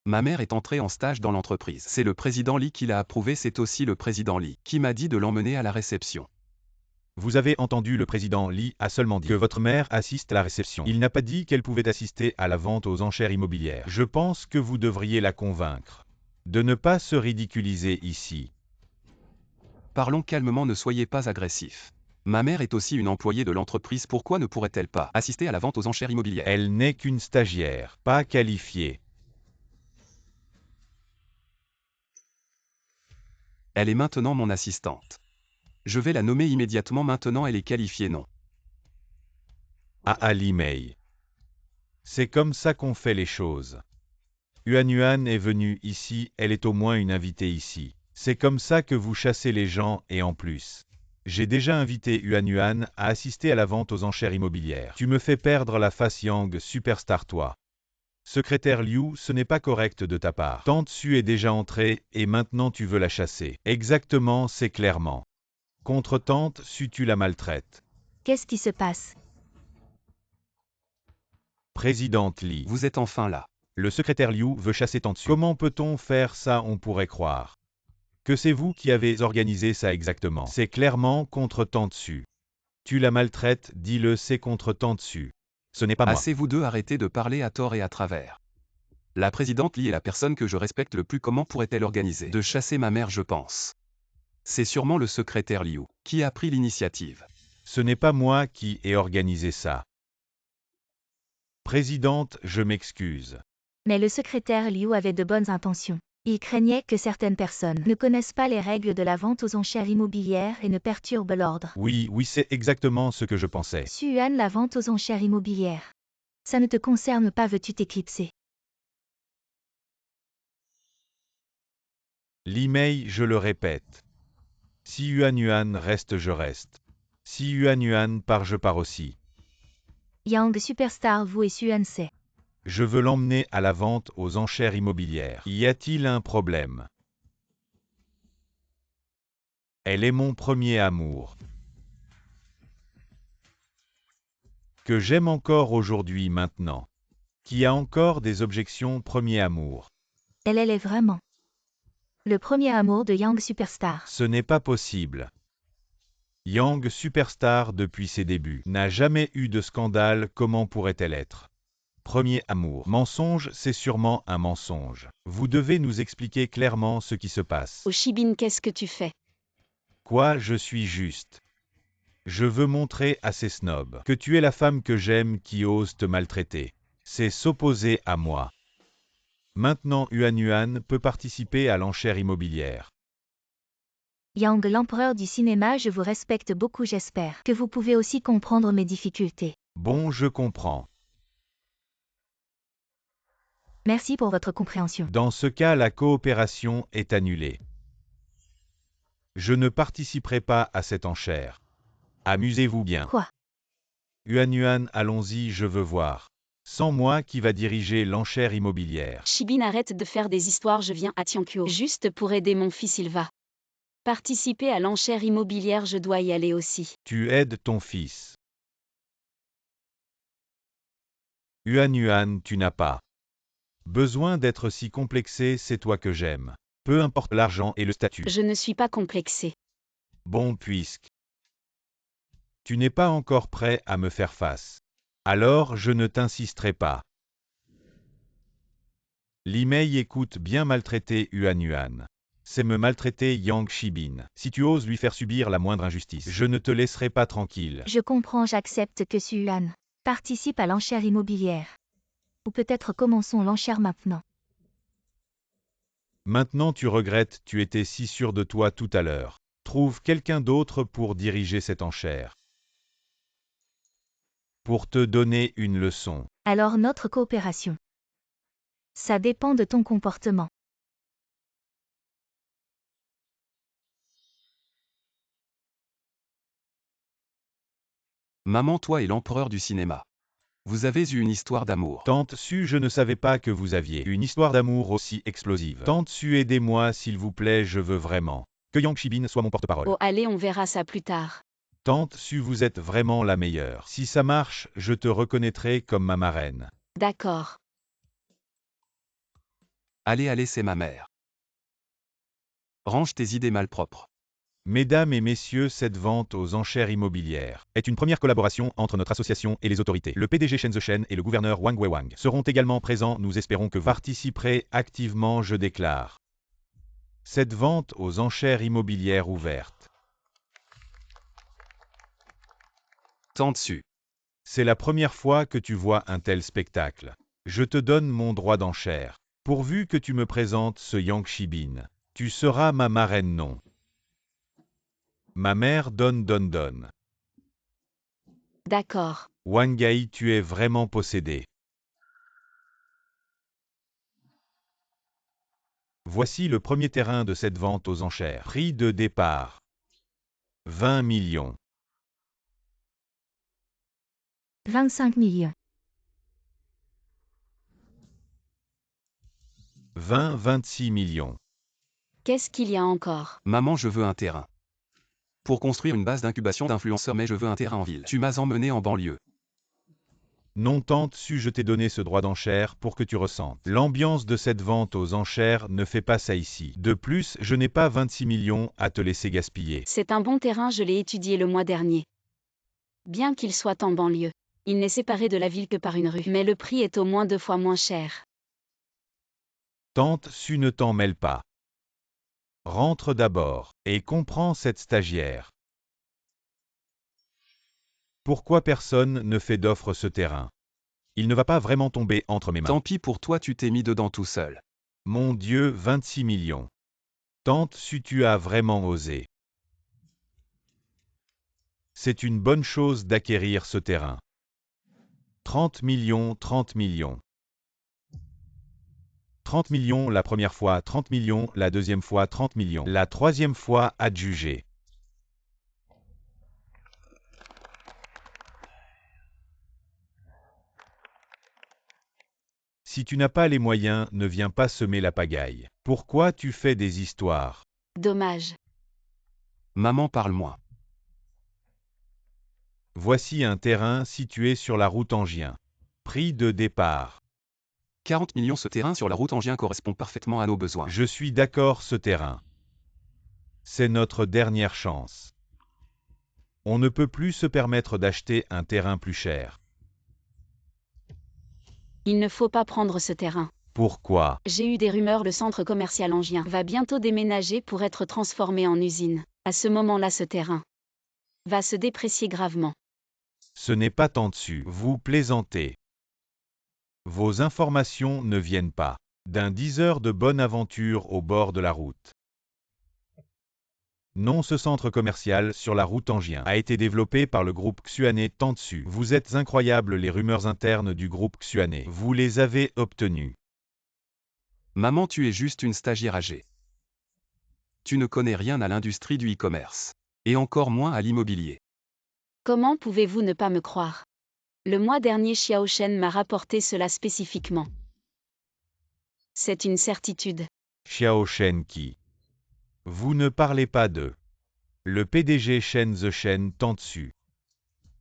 Ma mère est entrée en stage dans l'entreprise. C'est le président Lee qui l'a approuvé, c'est aussi le président Lee qui m'a dit de l'emmener à la réception. Vous avez entendu, le président Lee a seulement dit que votre mère assiste à la réception. Il n'a pas dit qu'elle pouvait assister à la vente aux enchères immobilières. Je pense que vous devriez la convaincre de ne pas se ridiculiser ici. Parlons calmement, ne soyez pas agressif. Ma mère est aussi une employée de l'entreprise, pourquoi ne pourrait-elle pas assister à la vente aux enchères immobilières? Elle n'est qu'une stagiaire, pas qualifiée. Elle est maintenant mon assistante. Je vais la nommer immédiatement maintenant, elle est qualifiée, non? Ah, Lee Mei. C'est comme ça qu'on fait les choses. Yuan Yuan est venue ici, elle est au moins une invitée ici. C'est comme ça que vous chassez les gens et en plus. J'ai déjà invité Yuan Yuan à assister à la vente aux enchères immobilières. Tu me fais perdre la face, Yang Superstar, toi. Secrétaire Liu, ce n'est pas correct de ta part. Tante Su est déjà entrée et maintenant tu veux la chasser. Exactement, c'est clairement. Contre Tante Su, tu la maltraites. Qu'est-ce qui se passe? Présidente Lee. Vous êtes enfin là. Le secrétaire Liu veut chasser Tante Su. Comment peut-on faire ça? On pourrait croire que c'est vous qui avez organisé ça exactement. C'est clairement contre Tante Su. Tu la maltraites, dis-le, c'est contre Tante Su. Ce n'est pas moi. Assez vous deux, arrêtez de parler à tort et à travers. La présidente Lee est la personne que je respecte le plus, comment pourrait-elle organiser de chasser ma mère, je pense? C'est sûrement le secrétaire Liu qui a pris l'initiative. Ce n'est pas moi qui ai organisé ça. Présidente, je m'excuse. Mais le secrétaire Liu avait de bonnes intentions. Il craignait que certaines personnes ne connaissent pas les règles de la vente aux enchères immobilières et ne perturbent l'ordre. Oui, c'est exactement ce que je pensais. Yuan, la vente aux enchères immobilières. Ça ne te concerne pas, veux-tu t'éclipser? Lee Mei, je le répète. Si Yuan Yuan reste, je reste. Si Yuan Yuan part, je pars aussi. Yang Superstar, vous et Yuan, c'est. Je veux l'emmener à la vente aux enchères immobilières. Y a-t-il un problème? Elle est mon premier amour. Que j'aime encore aujourd'hui maintenant. Qui a encore des objections? Premier amour. Elle est vraiment le premier amour de Yang Superstar. Ce n'est pas possible. Yang Superstar, depuis ses débuts, n'a jamais eu de scandale, comment pourrait-elle être premier amour? Mensonge, c'est sûrement un mensonge. Vous devez nous expliquer clairement ce qui se passe. Oh Shibin, qu'est-ce que tu fais? Quoi, je suis juste. Je veux montrer à ces snobs que tu es la femme que j'aime qui ose te maltraiter. C'est s'opposer à moi. Maintenant Yuan Yuan peut participer à l'enchère immobilière. Yang, l'empereur du cinéma, je vous respecte beaucoup, j'espère que vous pouvez aussi comprendre mes difficultés. Bon, je comprends. Merci pour votre compréhension. Dans ce cas, la coopération est annulée. Je ne participerai pas à cette enchère. Amusez-vous bien. Quoi? Yuan Yuan, allons-y, je veux voir. Sans moi, qui va diriger l'enchère immobilière? Shibin, arrête de faire des histoires, je viens à Tiankyo juste pour aider mon fils, il va participer à l'enchère immobilière, je dois y aller aussi. Tu aides ton fils. Yuan Yuan, tu n'as pas besoin d'être si complexé, c'est toi que j'aime. Peu importe l'argent et le statut. Je ne suis pas complexé. Bon, puisque tu n'es pas encore prêt à me faire face, alors je ne t'insisterai pas. Lee Mei, écoute bien, maltraiter Yuan Yuan. C'est me maltraiter Yang Shibin. Si tu oses lui faire subir la moindre injustice, je ne te laisserai pas tranquille. Je comprends, j'accepte que Yuan participe à l'enchère immobilière. Ou peut-être commençons l'enchère maintenant. Maintenant tu regrettes, tu étais si sûr de toi tout à l'heure. Trouve quelqu'un d'autre pour diriger cette enchère. Pour te donner une leçon. Alors notre coopération Ça dépend de ton comportement. Maman, toi et l'empereur du cinéma. Vous avez eu une histoire d'amour. Tante Su, je ne savais pas que vous aviez une histoire d'amour aussi explosive. Tante Su, aidez-moi s'il vous plaît, je veux vraiment que Yang Shibin soit mon porte-parole. Oh allez, on verra ça plus tard. Tante Su, vous êtes vraiment la meilleure. Si ça marche, je te reconnaîtrai comme ma marraine. D'accord. Allez, c'est ma mère. Range tes idées malpropres. Mesdames et messieurs, cette vente aux enchères immobilières est une première collaboration entre notre association et les autorités. Le PDG Shen Zeshen et le gouverneur Wang Weiwang seront également présents. Nous espérons que vous participerez activement, je déclare. Cette vente aux enchères immobilières ouverte. Tante Su. C'est la première fois que tu vois un tel spectacle. Je te donne mon droit d'enchère. Pourvu que tu me présentes ce Yang Shibin. Tu seras ma marraine, non? Ma mère donne. D'accord. Wangai, tu es vraiment possédé. Voici le premier terrain de cette vente aux enchères. Prix de départ. 20 millions. 25 millions. 26 millions. Qu'est-ce qu'il y a encore? Maman, je veux un terrain. Pour construire une base d'incubation d'influenceurs, mais je veux un terrain en ville. Tu m'as emmené en banlieue. Non, tante Su, je t'ai donné ce droit d'enchère pour que tu ressentes. L'ambiance de cette vente aux enchères ne fait pas ça ici. De plus, je n'ai pas 26 millions à te laisser gaspiller. C'est un bon terrain, je l'ai étudié le mois dernier. Bien qu'il soit en banlieue, il n'est séparé de la ville que par une rue, mais le prix est au moins 2 fois moins cher. Tante Su, ne t'en mêle pas. Rentre d'abord et comprends cette stagiaire. Pourquoi personne ne fait d'offre ce terrain? Il ne va pas vraiment tomber entre mes mains. Tant pis pour toi, tu t'es mis dedans tout seul. Mon Dieu, 26 millions. Tante Su, tu as vraiment osé. C'est une bonne chose d'acquérir ce terrain. 30 millions. 30 millions la première fois, 30 millions la deuxième fois, 30 millions la troisième fois, adjugé. Si tu n'as pas les moyens, ne viens pas semer la pagaille. Pourquoi tu fais des histoires? Dommage. Maman, parle-moi. Voici un terrain situé sur la route Angien. Prix de départ. 40 millions. Ce terrain sur la route Angien correspond parfaitement à nos besoins. Je suis d'accord, ce terrain. C'est notre dernière chance. On ne peut plus se permettre d'acheter un terrain plus cher. Il ne faut pas prendre ce terrain. Pourquoi? J'ai eu des rumeurs, le centre commercial Angien va bientôt déménager pour être transformé en usine. À ce moment-là, ce terrain va se déprécier gravement. Ce n'est pas tant dessus. Vous plaisantez. Vos informations ne viennent pas d'un 10 heures de bonne aventure au bord de la route. Non, ce centre commercial sur la route Angien a été développé par le groupe Xuané Tantsu. Vous êtes incroyables, les rumeurs internes du groupe Xuané. Vous les avez obtenues. Maman, tu es juste une stagiaire âgée. Tu ne connais rien à l'industrie du e-commerce. Et encore moins à l'immobilier. Comment pouvez-vous ne pas me croire? Le mois dernier, Xiao Shen m'a rapporté cela spécifiquement. C'est une certitude. Xiao Shen qui? Vous ne parlez pas de le PDG Shen Zeshen Tantsu.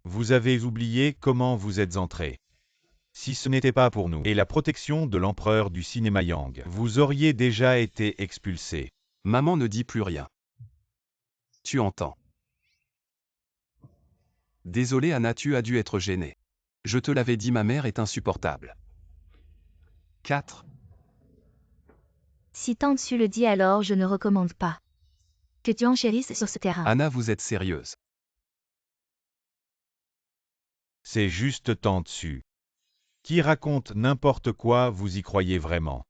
Vous avez oublié comment vous êtes entré. Si ce n'était pas pour nous et la protection de l'empereur du cinéma Yang, vous auriez déjà été expulsé. Maman ne dit plus rien. Tu entends. Désolé Anna, tu as dû être gênée. Je te l'avais dit, ma mère est insupportable. 4. Si Tante Su le dit, alors je ne recommande pas que tu enchérisses sur ce terrain. Anna, vous êtes sérieuse. C'est juste Tantsu. Qui raconte n'importe quoi, vous y croyez vraiment?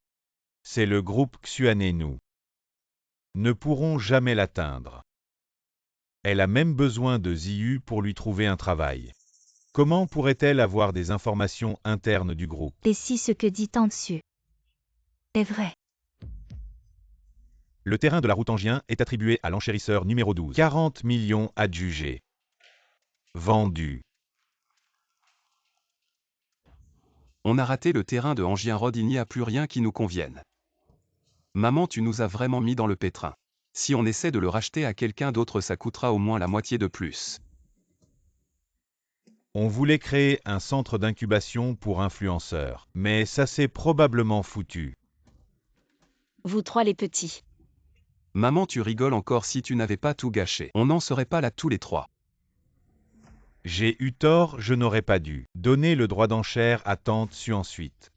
C'est le groupe Xuané, nous ne pourrons jamais l'atteindre. Elle a même besoin de Ziyu pour lui trouver un travail. Comment pourrait-elle avoir des informations internes du groupe? Et si ce que dit Tante Su Est vrai. Le terrain de la route Angien est attribué à l'enchérisseur numéro 12. 40 millions adjugés. Vendu. On a raté le terrain de Angien-Rod, il n'y a plus rien qui nous convienne. Maman, tu nous as vraiment mis dans le pétrin. Si on essaie de le racheter à quelqu'un d'autre, ça coûtera au moins la moitié de plus. On voulait créer un centre d'incubation pour influenceurs, mais ça s'est probablement foutu. Vous trois les petits. Maman, tu rigoles encore, si tu n'avais pas tout gâché. On n'en serait pas là tous les trois. J'ai eu tort, je n'aurais pas dû. Donner le droit d'enchère à tante Su ensuite.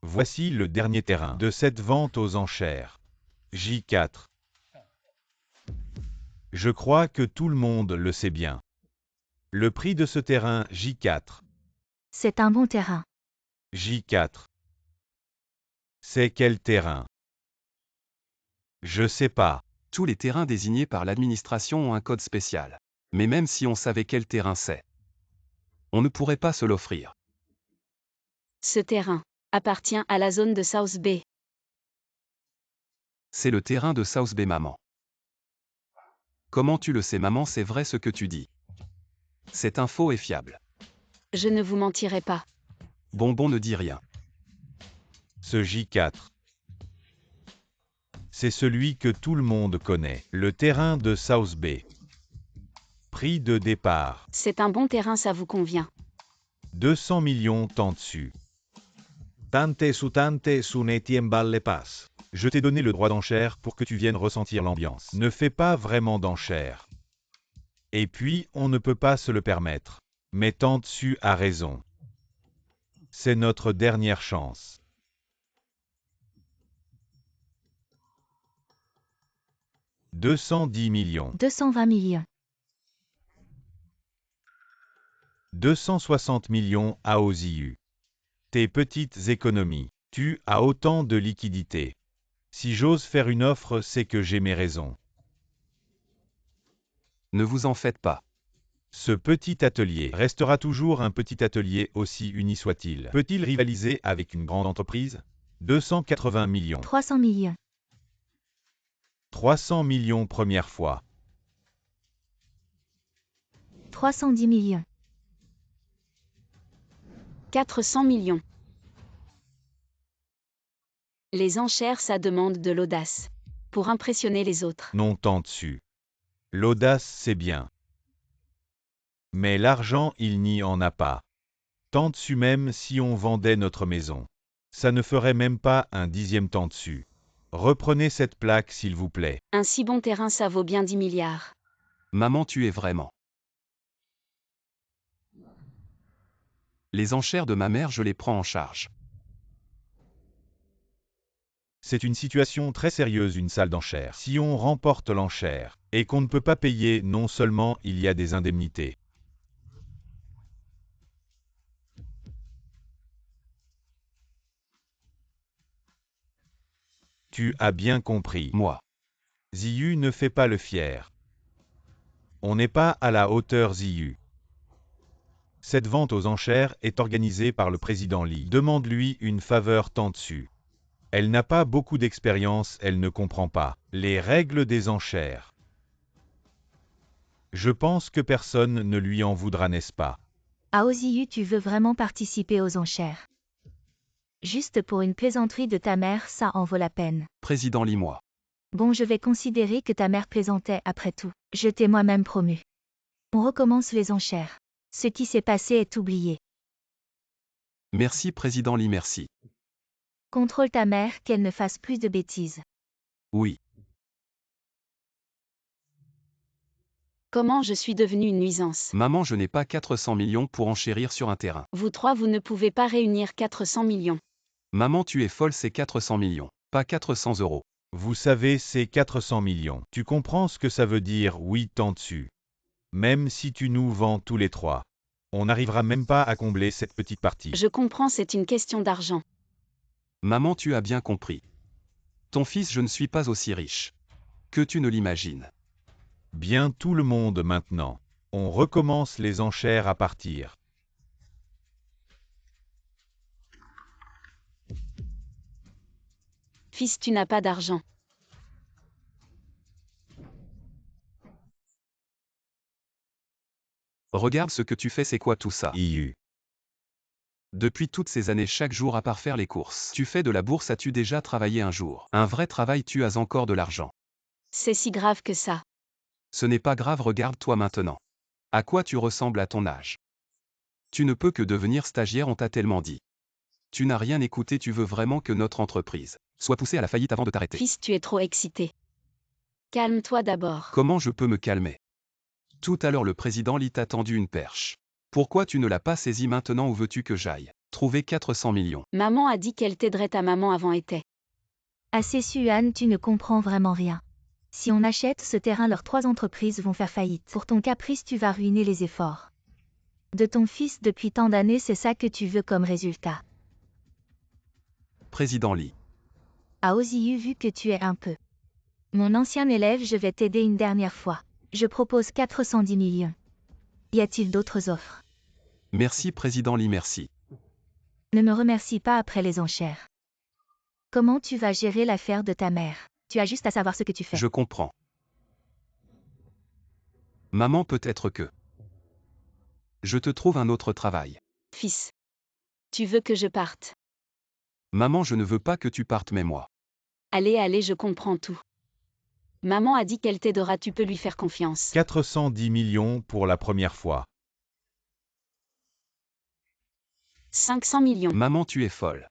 Voici le dernier terrain de cette vente aux enchères. J4. Je crois que tout le monde le sait bien. Le prix de ce terrain J4. C'est un bon terrain. J4. C'est quel terrain? Je sais pas. Tous les terrains désignés par l'administration ont un code spécial. Mais même si on savait quel terrain c'est, on ne pourrait pas se l'offrir. Ce terrain appartient à la zone de South Bay. C'est le terrain de South Bay, maman. Comment tu le sais, maman? C'est vrai ce que tu dis. Cette info est fiable. Je ne vous mentirai pas. Bonbon ne dit rien. Ce J4. C'est celui que tout le monde connaît, le terrain de South Bay. Prix de départ. C'est un bon terrain, ça vous convient. 200 millions tant dessus. Tante su ne tien balle pass. Je t'ai donné le droit d'enchère pour que tu viennes ressentir l'ambiance. Ne fais pas vraiment d'enchère. Et puis, on ne peut pas se le permettre. Mais tante Su a raison. C'est notre dernière chance. 210 millions. 220 millions. 260 millions à OSIU. Tes petites économies. Tu as autant de liquidités. Si j'ose faire une offre, c'est que j'ai mes raisons. Ne vous en faites pas. Ce petit atelier restera toujours un petit atelier, aussi uni soit-il. Peut-il rivaliser avec une grande entreprise? 280 millions. 300 millions. 300 millions première fois. 310 millions. 400 millions. Les enchères, ça demande de l'audace. Pour impressionner les autres. Non tant dessus. L'audace, c'est bien. Mais l'argent, il n'y en a pas. Tant dessus, même si on vendait notre maison. Ça ne ferait même pas un dixième tant dessus. Reprenez cette plaque, s'il vous plaît. Un si bon terrain, ça vaut bien 10 milliards. Maman, tu es vraiment. Les enchères de ma mère, je les prends en charge. C'est une situation très sérieuse, une salle d'enchères. Si on remporte l'enchère, et qu'on ne peut pas payer, non seulement il y a des indemnités. Tu as bien compris. Moi. Ziyu ne fait pas le fier. On n'est pas à la hauteur Ziyu. Cette vente aux enchères est organisée par le président Lee. Demande-lui une faveur tant dessus. Elle n'a pas beaucoup d'expérience, elle ne comprend pas les règles des enchères. Je pense que personne ne lui en voudra, n'est-ce pas? À OSIU, tu veux vraiment participer aux enchères. Juste pour une plaisanterie de ta mère, ça en vaut la peine. Président Lee, moi. Bon, je vais considérer que ta mère plaisantait après tout. Je t'ai moi-même promu. On recommence les enchères. Ce qui s'est passé est oublié. Merci, président Lee, merci. Contrôle ta mère qu'elle ne fasse plus de bêtises. Oui. Comment je suis devenue une nuisance? Maman, je n'ai pas 400 millions pour enchérir sur un terrain. Vous trois, vous ne pouvez pas réunir 400 millions. Maman, tu es folle, c'est 400 millions, pas 400 euros. Vous savez, c'est 400 millions. Tu comprends ce que ça veut dire, oui, tant dessus. Même si tu nous vends tous les trois, on n'arrivera même pas à combler cette petite partie. Je comprends, c'est une question d'argent. Maman, tu as bien compris. Ton fils, je ne suis pas aussi riche que tu ne l'imagines. Bien tout le monde maintenant. On recommence les enchères à partir. Fils, tu n'as pas d'argent. Regarde ce que tu fais, c'est quoi tout ça? IU. Depuis toutes ces années, chaque jour à part faire les courses. Tu fais de la bourse, as-tu déjà travaillé un jour? Un vrai travail, tu as encore de l'argent. C'est si grave que ça. Ce n'est pas grave, regarde-toi maintenant. À quoi tu ressembles à ton âge? Tu ne peux que devenir stagiaire, on t'a tellement dit. Tu n'as rien écouté, tu veux vraiment que notre entreprise soit poussée à la faillite avant de t'arrêter. Fils, tu es trop excité. Calme-toi d'abord. Comment je peux me calmer? Tout à l'heure le président Lee t'a tendu une perche. Pourquoi tu ne l'as pas saisie maintenant? Où veux-tu que j'aille trouver 400 millions? Maman a dit qu'elle t'aiderait, ta maman avant était. Assez Suhan, tu ne comprends vraiment rien. Si on achète ce terrain, leurs 3 entreprises vont faire faillite. Pour ton caprice, tu vas ruiner les efforts de ton fils depuis tant d'années, c'est ça que tu veux comme résultat. Président Lee. A aussi vu que tu es un peu mon ancien élève, je vais t'aider une dernière fois. Je propose 410 millions. Y a-t-il d'autres offres? Merci président Lee, merci. Ne me remercie pas après les enchères. Comment tu vas gérer l'affaire de ta mère? Tu as juste à savoir ce que tu fais. Je comprends. Maman, peut-être que je te trouve un autre travail. Fils. Tu veux que je parte? Maman, je ne veux pas que tu partes, mais moi. Allez, allez, je comprends tout. Maman a dit qu'elle t'aidera, tu peux lui faire confiance. 410 millions pour la première fois. 500 millions. Maman, tu es folle.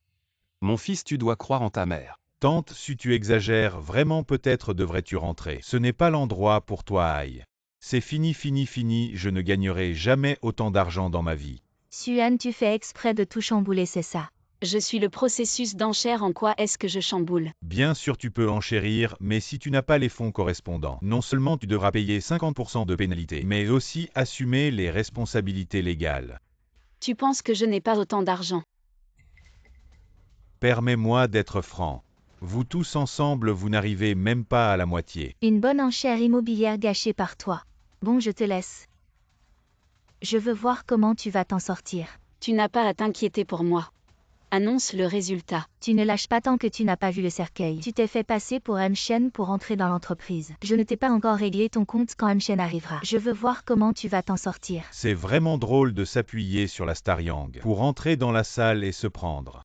Mon fils, tu dois croire en ta mère. Tante, si tu exagères vraiment, peut-être devrais-tu rentrer. Ce n'est pas l'endroit pour toi, aïe. C'est fini, fini, fini, je ne gagnerai jamais autant d'argent dans ma vie. Suhan, tu fais exprès de tout chambouler, c'est ça? Je suis le processus d'enchère, en quoi est-ce que je chamboule? Bien sûr tu peux enchérir, mais si tu n'as pas les fonds correspondants, non seulement tu devras payer 50% de pénalité, mais aussi assumer les responsabilités légales. Tu penses que je n'ai pas autant d'argent? Permets-moi d'être franc. Vous tous ensemble, vous n'arrivez même pas à la moitié. Une bonne enchère immobilière gâchée par toi. Bon, je te laisse. Je veux voir comment tu vas t'en sortir. Tu n'as pas à t'inquiéter pour moi. Annonce le résultat. Tu ne lâches pas tant que tu n'as pas vu le cercueil. Tu t'es fait passer pour Mchen pour entrer dans l'entreprise. Je ne t'ai pas encore réglé ton compte quand Mchen arrivera. Je veux voir comment tu vas t'en sortir. C'est vraiment drôle de s'appuyer sur la Star Yang pour entrer dans la salle et se prendre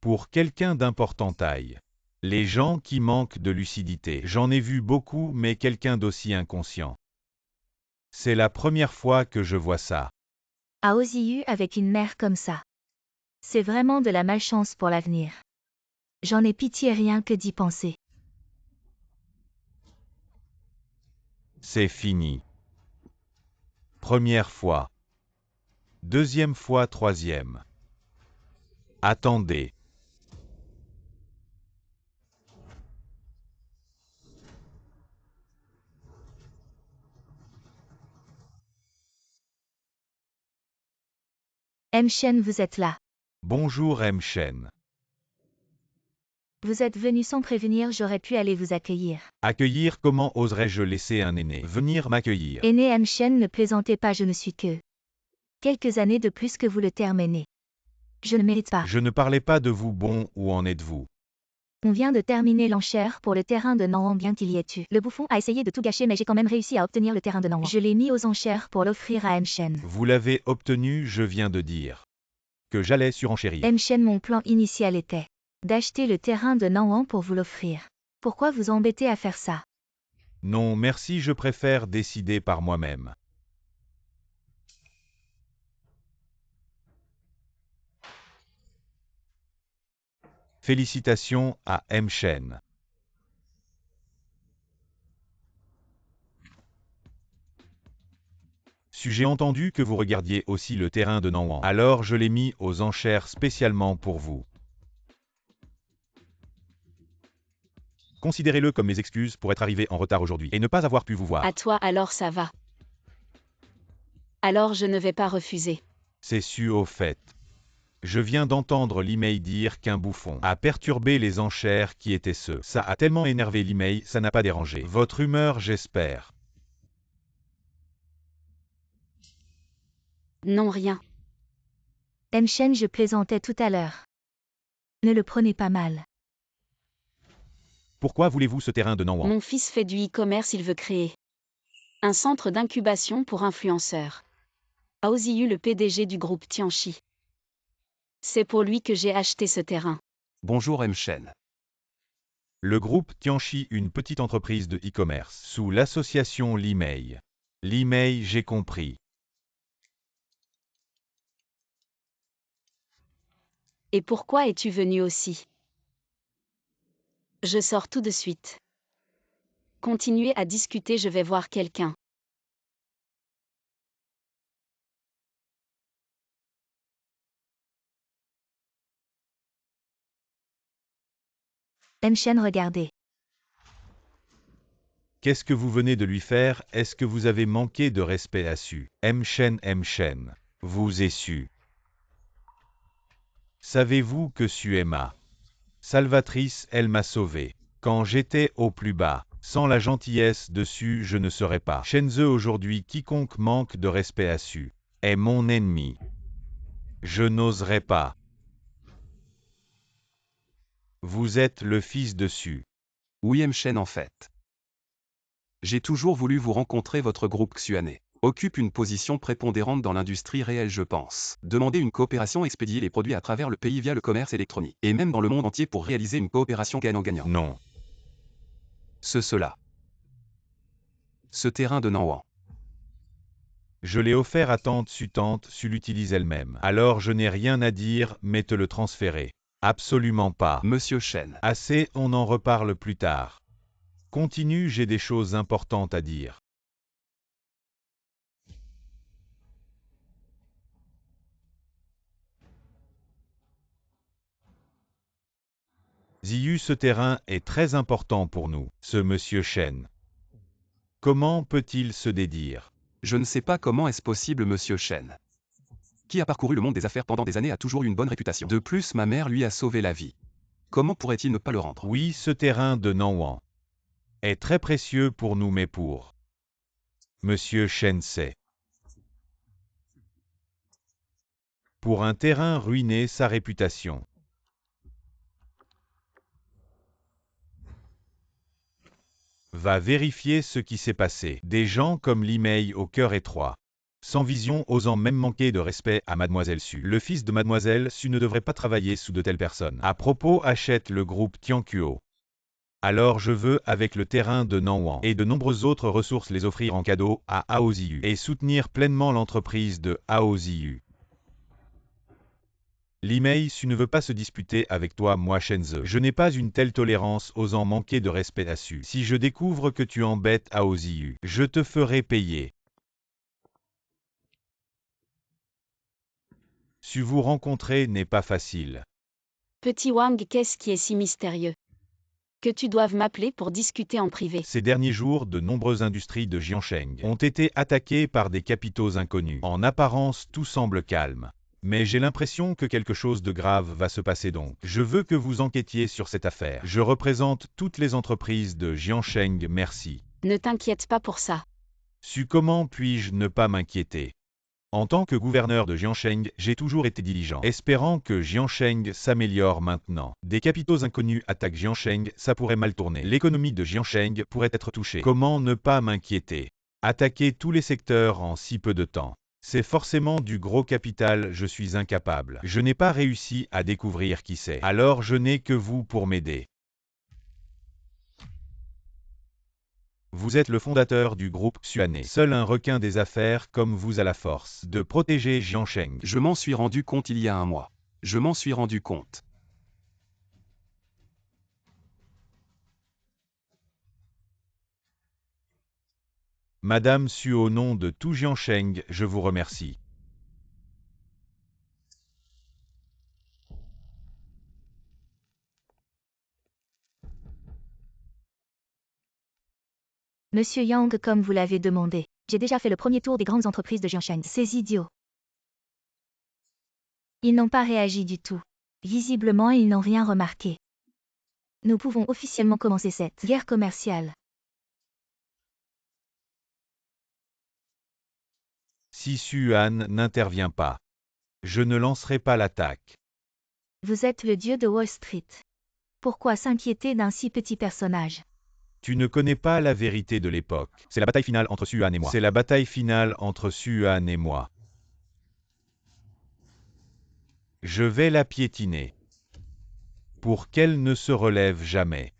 pour quelqu'un d'importante taille. Les gens qui manquent de lucidité, j'en ai vu beaucoup, mais quelqu'un d'aussi inconscient. C'est la première fois que je vois ça. A aussi eu avec une mère comme ça. C'est vraiment de la malchance pour l'avenir. J'en ai pitié rien que d'y penser. C'est fini. Première fois. Deuxième fois, troisième. Attendez. Mchen, vous êtes là. Bonjour Mchen. Vous êtes venu sans prévenir, j'aurais pu aller vous accueillir. Accueillir, comment oserais-je laisser un aîné venir m'accueillir? Aîné Mchen, ne plaisantez pas, je ne suis que quelques années de plus que vous, le terme aîné. Je ne mérite pas. Je ne parlais pas de vous, bon, où en êtes-vous? On vient de terminer l'enchère pour le terrain de Nanwan, bien qu'il y ait eu. Le bouffon a essayé de tout gâcher, mais j'ai quand même réussi à obtenir le terrain de Nanwan. Je l'ai mis aux enchères pour l'offrir à Mchen. Vous l'avez obtenu, je viens de dire que j'allais surenchérir. Mchen, mon plan initial était d'acheter le terrain de Nanwan pour vous l'offrir. Pourquoi vous embêter à faire ça? Non, merci, je préfère décider par moi-même. Félicitations à Mchen. J'ai entendu que vous regardiez aussi le terrain de Nanwan. Alors je l'ai mis aux enchères spécialement pour vous. Considérez-le comme mes excuses pour être arrivé en retard aujourd'hui et ne pas avoir pu vous voir. À toi, alors ça va. Alors je ne vais pas refuser. C'est su au fait. Je viens d'entendre l'email dire qu'un bouffon a perturbé les enchères qui étaient ceux. Ça a tellement énervé l'email, ça n'a pas dérangé votre humeur, j'espère. Non, rien. Mchen, je plaisantais tout à l'heure. Ne le prenez pas mal. Pourquoi voulez-vous ce terrain de Nanwan? Mon fils fait du e-commerce, il veut créer un centre d'incubation pour influenceurs. Hao Ziyu, le PDG du groupe Tianchi. C'est pour lui que j'ai acheté ce terrain. Bonjour Mchen. Le groupe Tianchi, une petite entreprise de e-commerce, sous l'association Limei. Limei, j'ai compris. Et pourquoi es-tu venu aussi? Je sors tout de suite. Continuez à discuter, je vais voir quelqu'un. Mchen regardait. Qu'est-ce que vous venez de lui faire? Est-ce que vous avez manqué de respect à Su? Mchen, vous et Su. Savez-vous que Su est ma salvatrice, elle m'a sauvé. Quand j'étais au plus bas, sans la gentillesse de Su, je ne serais pas. Shenzhe aujourd'hui, quiconque manque de respect à Su est mon ennemi. Je n'oserais pas. Vous êtes le fils de Su. Oui Mchen en fait. J'ai toujours voulu vous rencontrer, votre groupe Xuane occupe une position prépondérante dans l'industrie réelle, je pense. Demandez une coopération, expédier les produits à travers le pays via le commerce électronique, et même dans le monde entier pour réaliser une coopération gagnant-gagnant. Non. Cela. Ce terrain de Nanwan. Je l'ai offert à tante Su l'utilise elle-même. Alors je n'ai rien à dire, mais te le transférer. Absolument pas. Monsieur Shen. Assez, on en reparle plus tard. Continue, j'ai des choses importantes à dire. Ziyu, ce terrain est très important pour nous, ce monsieur Shen. Comment peut-il se dédire? Je ne sais pas comment est-ce possible, monsieur Shen. Qui a parcouru le monde des affaires pendant des années a toujours eu une bonne réputation. De plus, ma mère lui a sauvé la vie. Comment pourrait-il ne pas le rendre? Oui, ce terrain de Nanwan est très précieux pour nous, mais pour monsieur Shen, c'est pour un terrain ruiner sa réputation. Va vérifier ce qui s'est passé. Des gens comme Limei au cœur étroit, sans vision, osant même manquer de respect à Mademoiselle Su. Le fils de Mademoiselle Su ne devrait pas travailler sous de telles personnes. À propos, achète le groupe Tianquo. Alors je veux, avec le terrain de Nanwan et de nombreuses autres ressources, les offrir en cadeau à Hao Ziyu et soutenir pleinement l'entreprise de Hao Ziyu. Limei, Su ne veut pas se disputer avec toi, moi Shenzhe. Je n'ai pas une telle tolérance, osant manquer de respect à Su. Si je découvre que tu embêtes Hao Ziyu, je te ferai payer. Su, vous rencontrer n'est pas facile. Petit Wang, qu'est-ce qui est si mystérieux? Que tu doives m'appeler pour discuter en privé. Ces derniers jours, de nombreuses industries de Jiangsheng ont été attaquées par des capitaux inconnus. En apparence, tout semble calme. Mais j'ai l'impression que quelque chose de grave va se passer donc. Je veux que vous enquêtiez sur cette affaire. Je représente toutes les entreprises de Jiangsheng, merci. Ne t'inquiète pas pour ça. Su, comment puis-je ne pas m'inquiéter? En tant que gouverneur de Jiangsheng, j'ai toujours été diligent, espérant que Jiangsheng s'améliore maintenant. Des capitaux inconnus attaquent Jiangsheng, ça pourrait mal tourner. L'économie de Jiangsheng pourrait être touchée. Comment ne pas m'inquiéter? Attaquer tous les secteurs en si peu de temps. C'est forcément du gros capital, je suis incapable. Je n'ai pas réussi à découvrir qui c'est. Alors je n'ai que vous pour m'aider. Vous êtes le fondateur du groupe Xuane. Seul un requin des affaires comme vous a la force de protéger Jiangsheng. Je m'en suis rendu compte il y a un mois. Je m'en suis rendu compte. Madame Su, au nom de tout Jiangsheng, je vous remercie. Monsieur Yang, comme vous l'avez demandé. J'ai déjà fait le premier tour des grandes entreprises de Jiangsheng. Ces idiots. Ils n'ont pas réagi du tout. Visiblement, ils n'ont rien remarqué. Nous pouvons officiellement commencer cette guerre commerciale. Si Su-Han n'intervient pas, je ne lancerai pas l'attaque. Vous êtes le dieu de Wall Street. Pourquoi s'inquiéter d'un si petit personnage? Tu ne connais pas la vérité de l'époque. C'est la bataille finale entre Suan et moi. C'est la bataille finale entre Suan et moi. Je vais la piétiner. Pour qu'elle ne se relève jamais.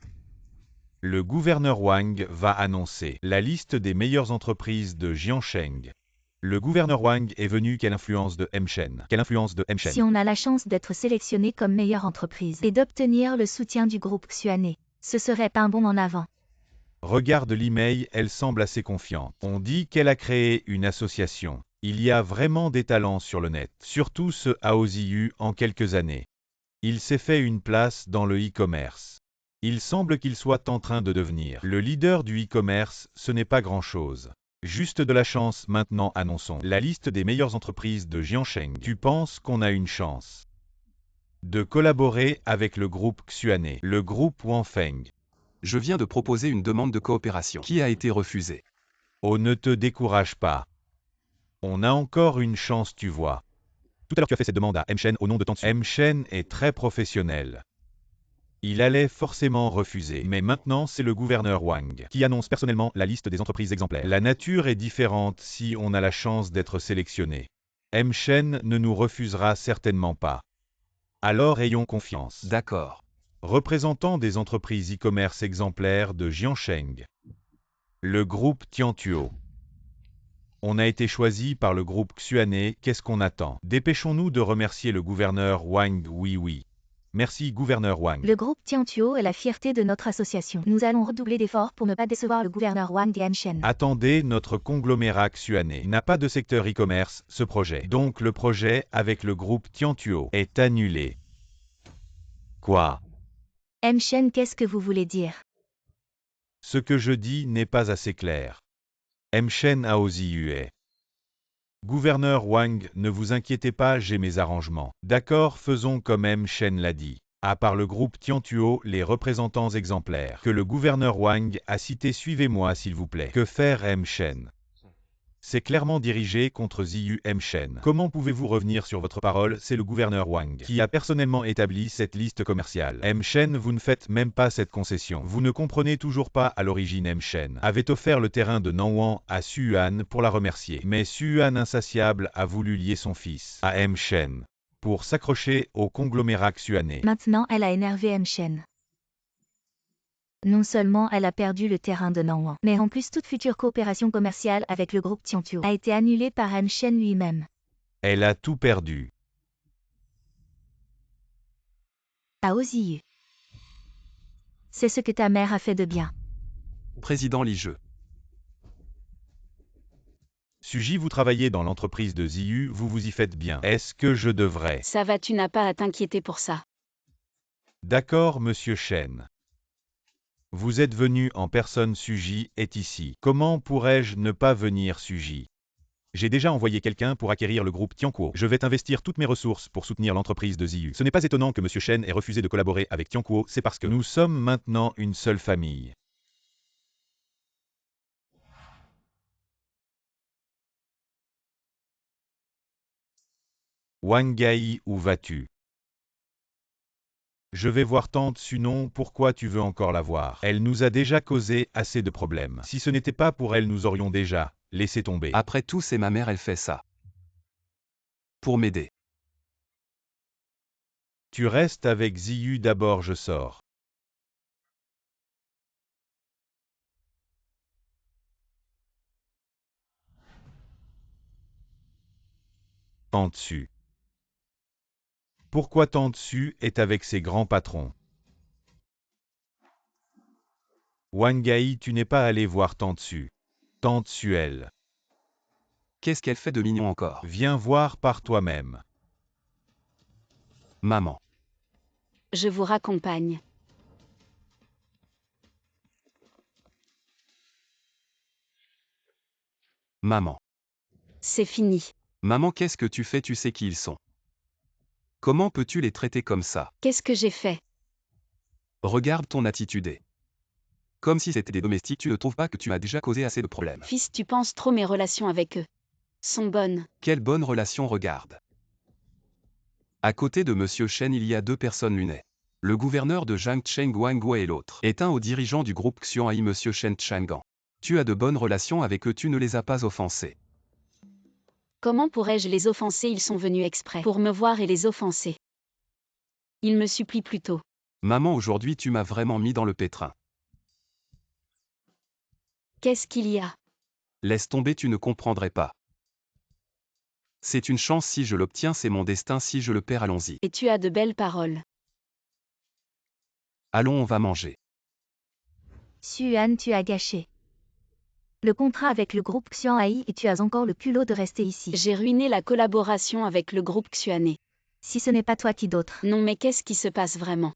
Le gouverneur Wang va annoncer la liste des meilleures entreprises de Jiansheng. Le gouverneur Wang est venu. Quelle influence de Mchen? Quelle influence de Mchen? Si on a la chance d'être sélectionné comme meilleure entreprise et d'obtenir le soutien du groupe Xuané, ce serait un bond en avant. Regarde l'email, elle semble assez confiante. On dit qu'elle a créé une association. Il y a vraiment des talents sur le net, surtout ce Hao Ziyu en quelques années. Il s'est fait une place dans le e-commerce. Il semble qu'il soit en train de devenir le leader du e-commerce, ce n'est pas grand-chose. Juste de la chance. Maintenant annonçons la liste des meilleures entreprises de Jiansheng. Tu penses qu'on a une chance de collaborer avec le groupe Xuané, le groupe Wanfeng? Je viens de proposer une demande de coopération qui a été refusée. Oh, ne te décourage pas. On a encore une chance, tu vois. Tout à l'heure tu as fait cette demande à Mchen au nom de Tantsu. Mchen est très professionnel. Il allait forcément refuser, mais maintenant c'est le gouverneur Wang qui annonce personnellement la liste des entreprises exemplaires. La nature est différente si on a la chance d'être sélectionné. Mchen ne nous refusera certainement pas. Alors ayons confiance. D'accord. Représentant des entreprises e-commerce exemplaires de Jiansheng. Le groupe Tiantuo. On a été choisi par le groupe Xuané, qu'est-ce qu'on attend? Dépêchons-nous de remercier le gouverneur Wang. Oui. Merci gouverneur Wang. Le groupe Tiantuo est la fierté de notre association. Nous allons redoubler d'efforts pour ne pas décevoir le gouverneur Wang et Mchen. Attendez, notre conglomérat Xuané n'a pas de secteur e-commerce, ce projet. Donc le projet avec le groupe Tiantuo est annulé. Quoi? Mchen, qu'est-ce que vous voulez dire? Ce que je dis n'est pas assez clair. Mchen Aoziue. Gouverneur Wang, ne vous inquiétez pas, j'ai mes arrangements. D'accord, faisons comme Mchen l'a dit. À part le groupe Tiantuo, les représentants exemplaires que le gouverneur Wang a cités, suivez-moi s'il vous plaît. Que faire Mchen? C'est clairement dirigé contre Ziyu Mchen. Comment pouvez-vous revenir sur votre parole? C'est le gouverneur Wang qui a personnellement établi cette liste commerciale. Mchen, vous ne faites même pas cette concession. Vous ne comprenez toujours pas. À l'origine, Mchen avait offert le terrain de Nanwan à Suan pour la remercier. Mais Suan insatiable a voulu lier son fils à Mchen pour s'accrocher au conglomérat Xuané. Maintenant, elle a énervé Mchen. Non seulement elle a perdu le terrain de Nanwan, mais en plus toute future coopération commerciale avec le groupe Tiantuo a été annulée par Mchen lui-même. Elle a tout perdu. Hao Ziyu. C'est ce que ta mère a fait de bien. Président Li-Je. Suji, vous travaillez dans l'entreprise de Ziyu, vous vous y faites bien. Est-ce que je devrais? Ça va, tu n'as pas à t'inquiéter pour ça. D'accord, monsieur Shen. Vous êtes venu en personne. Suji est ici. Comment pourrais-je ne pas venir? Suji. J'ai déjà envoyé quelqu'un pour acquérir le groupe Tianquo. Je vais investir toutes mes ressources pour soutenir l'entreprise de Ziyu. Ce n'est pas étonnant que monsieur Shen ait refusé de collaborer avec Tianquo, c'est parce que nous sommes maintenant une seule famille. Wangai, où vas-tu? Je vais voir tante Sunon. Pourquoi tu veux encore la voir? Elle nous a déjà causé assez de problèmes. Si ce n'était pas pour elle, nous aurions déjà laissé tomber. Après tout, c'est ma mère, elle fait ça. Pour m'aider. Tu restes avec Ziyu d'abord, je sors. Tantsu. Pourquoi Tantsu est avec ses grands patrons? Wangai, tu n'es pas allé voir Tantsu. Tantsuel. Qu'est-ce qu'elle fait de mignon encore? Viens voir par toi-même. Maman. Je vous raccompagne. Maman. C'est fini. Maman, qu'est-ce que tu fais? Tu sais qui ils sont. Comment peux-tu les traiter comme ça? Qu'est-ce que j'ai fait? Regarde ton attitude. Comme si c'était des domestiques, tu ne trouves pas que tu as déjà causé assez de problèmes? Fils, tu penses trop, mes relations avec eux sont bonnes. Quelle bonne relation, regarde. À côté de monsieur Shen, il y a deux personnes lunettes. Le gouverneur de Jiangcheng Guangguo et l'autre est un haut dirigeant du groupe Xuanai Monsieur Shen Chang'an. Tu as de bonnes relations avec eux, tu ne les as pas offensés. Comment pourrais-je les offenser? Ils sont venus exprès pour me voir et les offenser. Ils me supplient plutôt. Maman, aujourd'hui tu m'as vraiment mis dans le pétrin. Qu'est-ce qu'il y a? Laisse tomber, tu ne comprendrais pas. C'est une chance si je l'obtiens, c'est mon destin si je le perds, allons-y. Et tu as de belles paroles. Allons, on va manger. Xuan, tu as gâché le contrat avec le groupe Xuanai et tu as encore le culot de rester ici. J'ai ruiné la collaboration avec le groupe Xuanai. Si ce n'est pas toi, qui d'autre? Non, mais qu'est-ce qui se passe vraiment?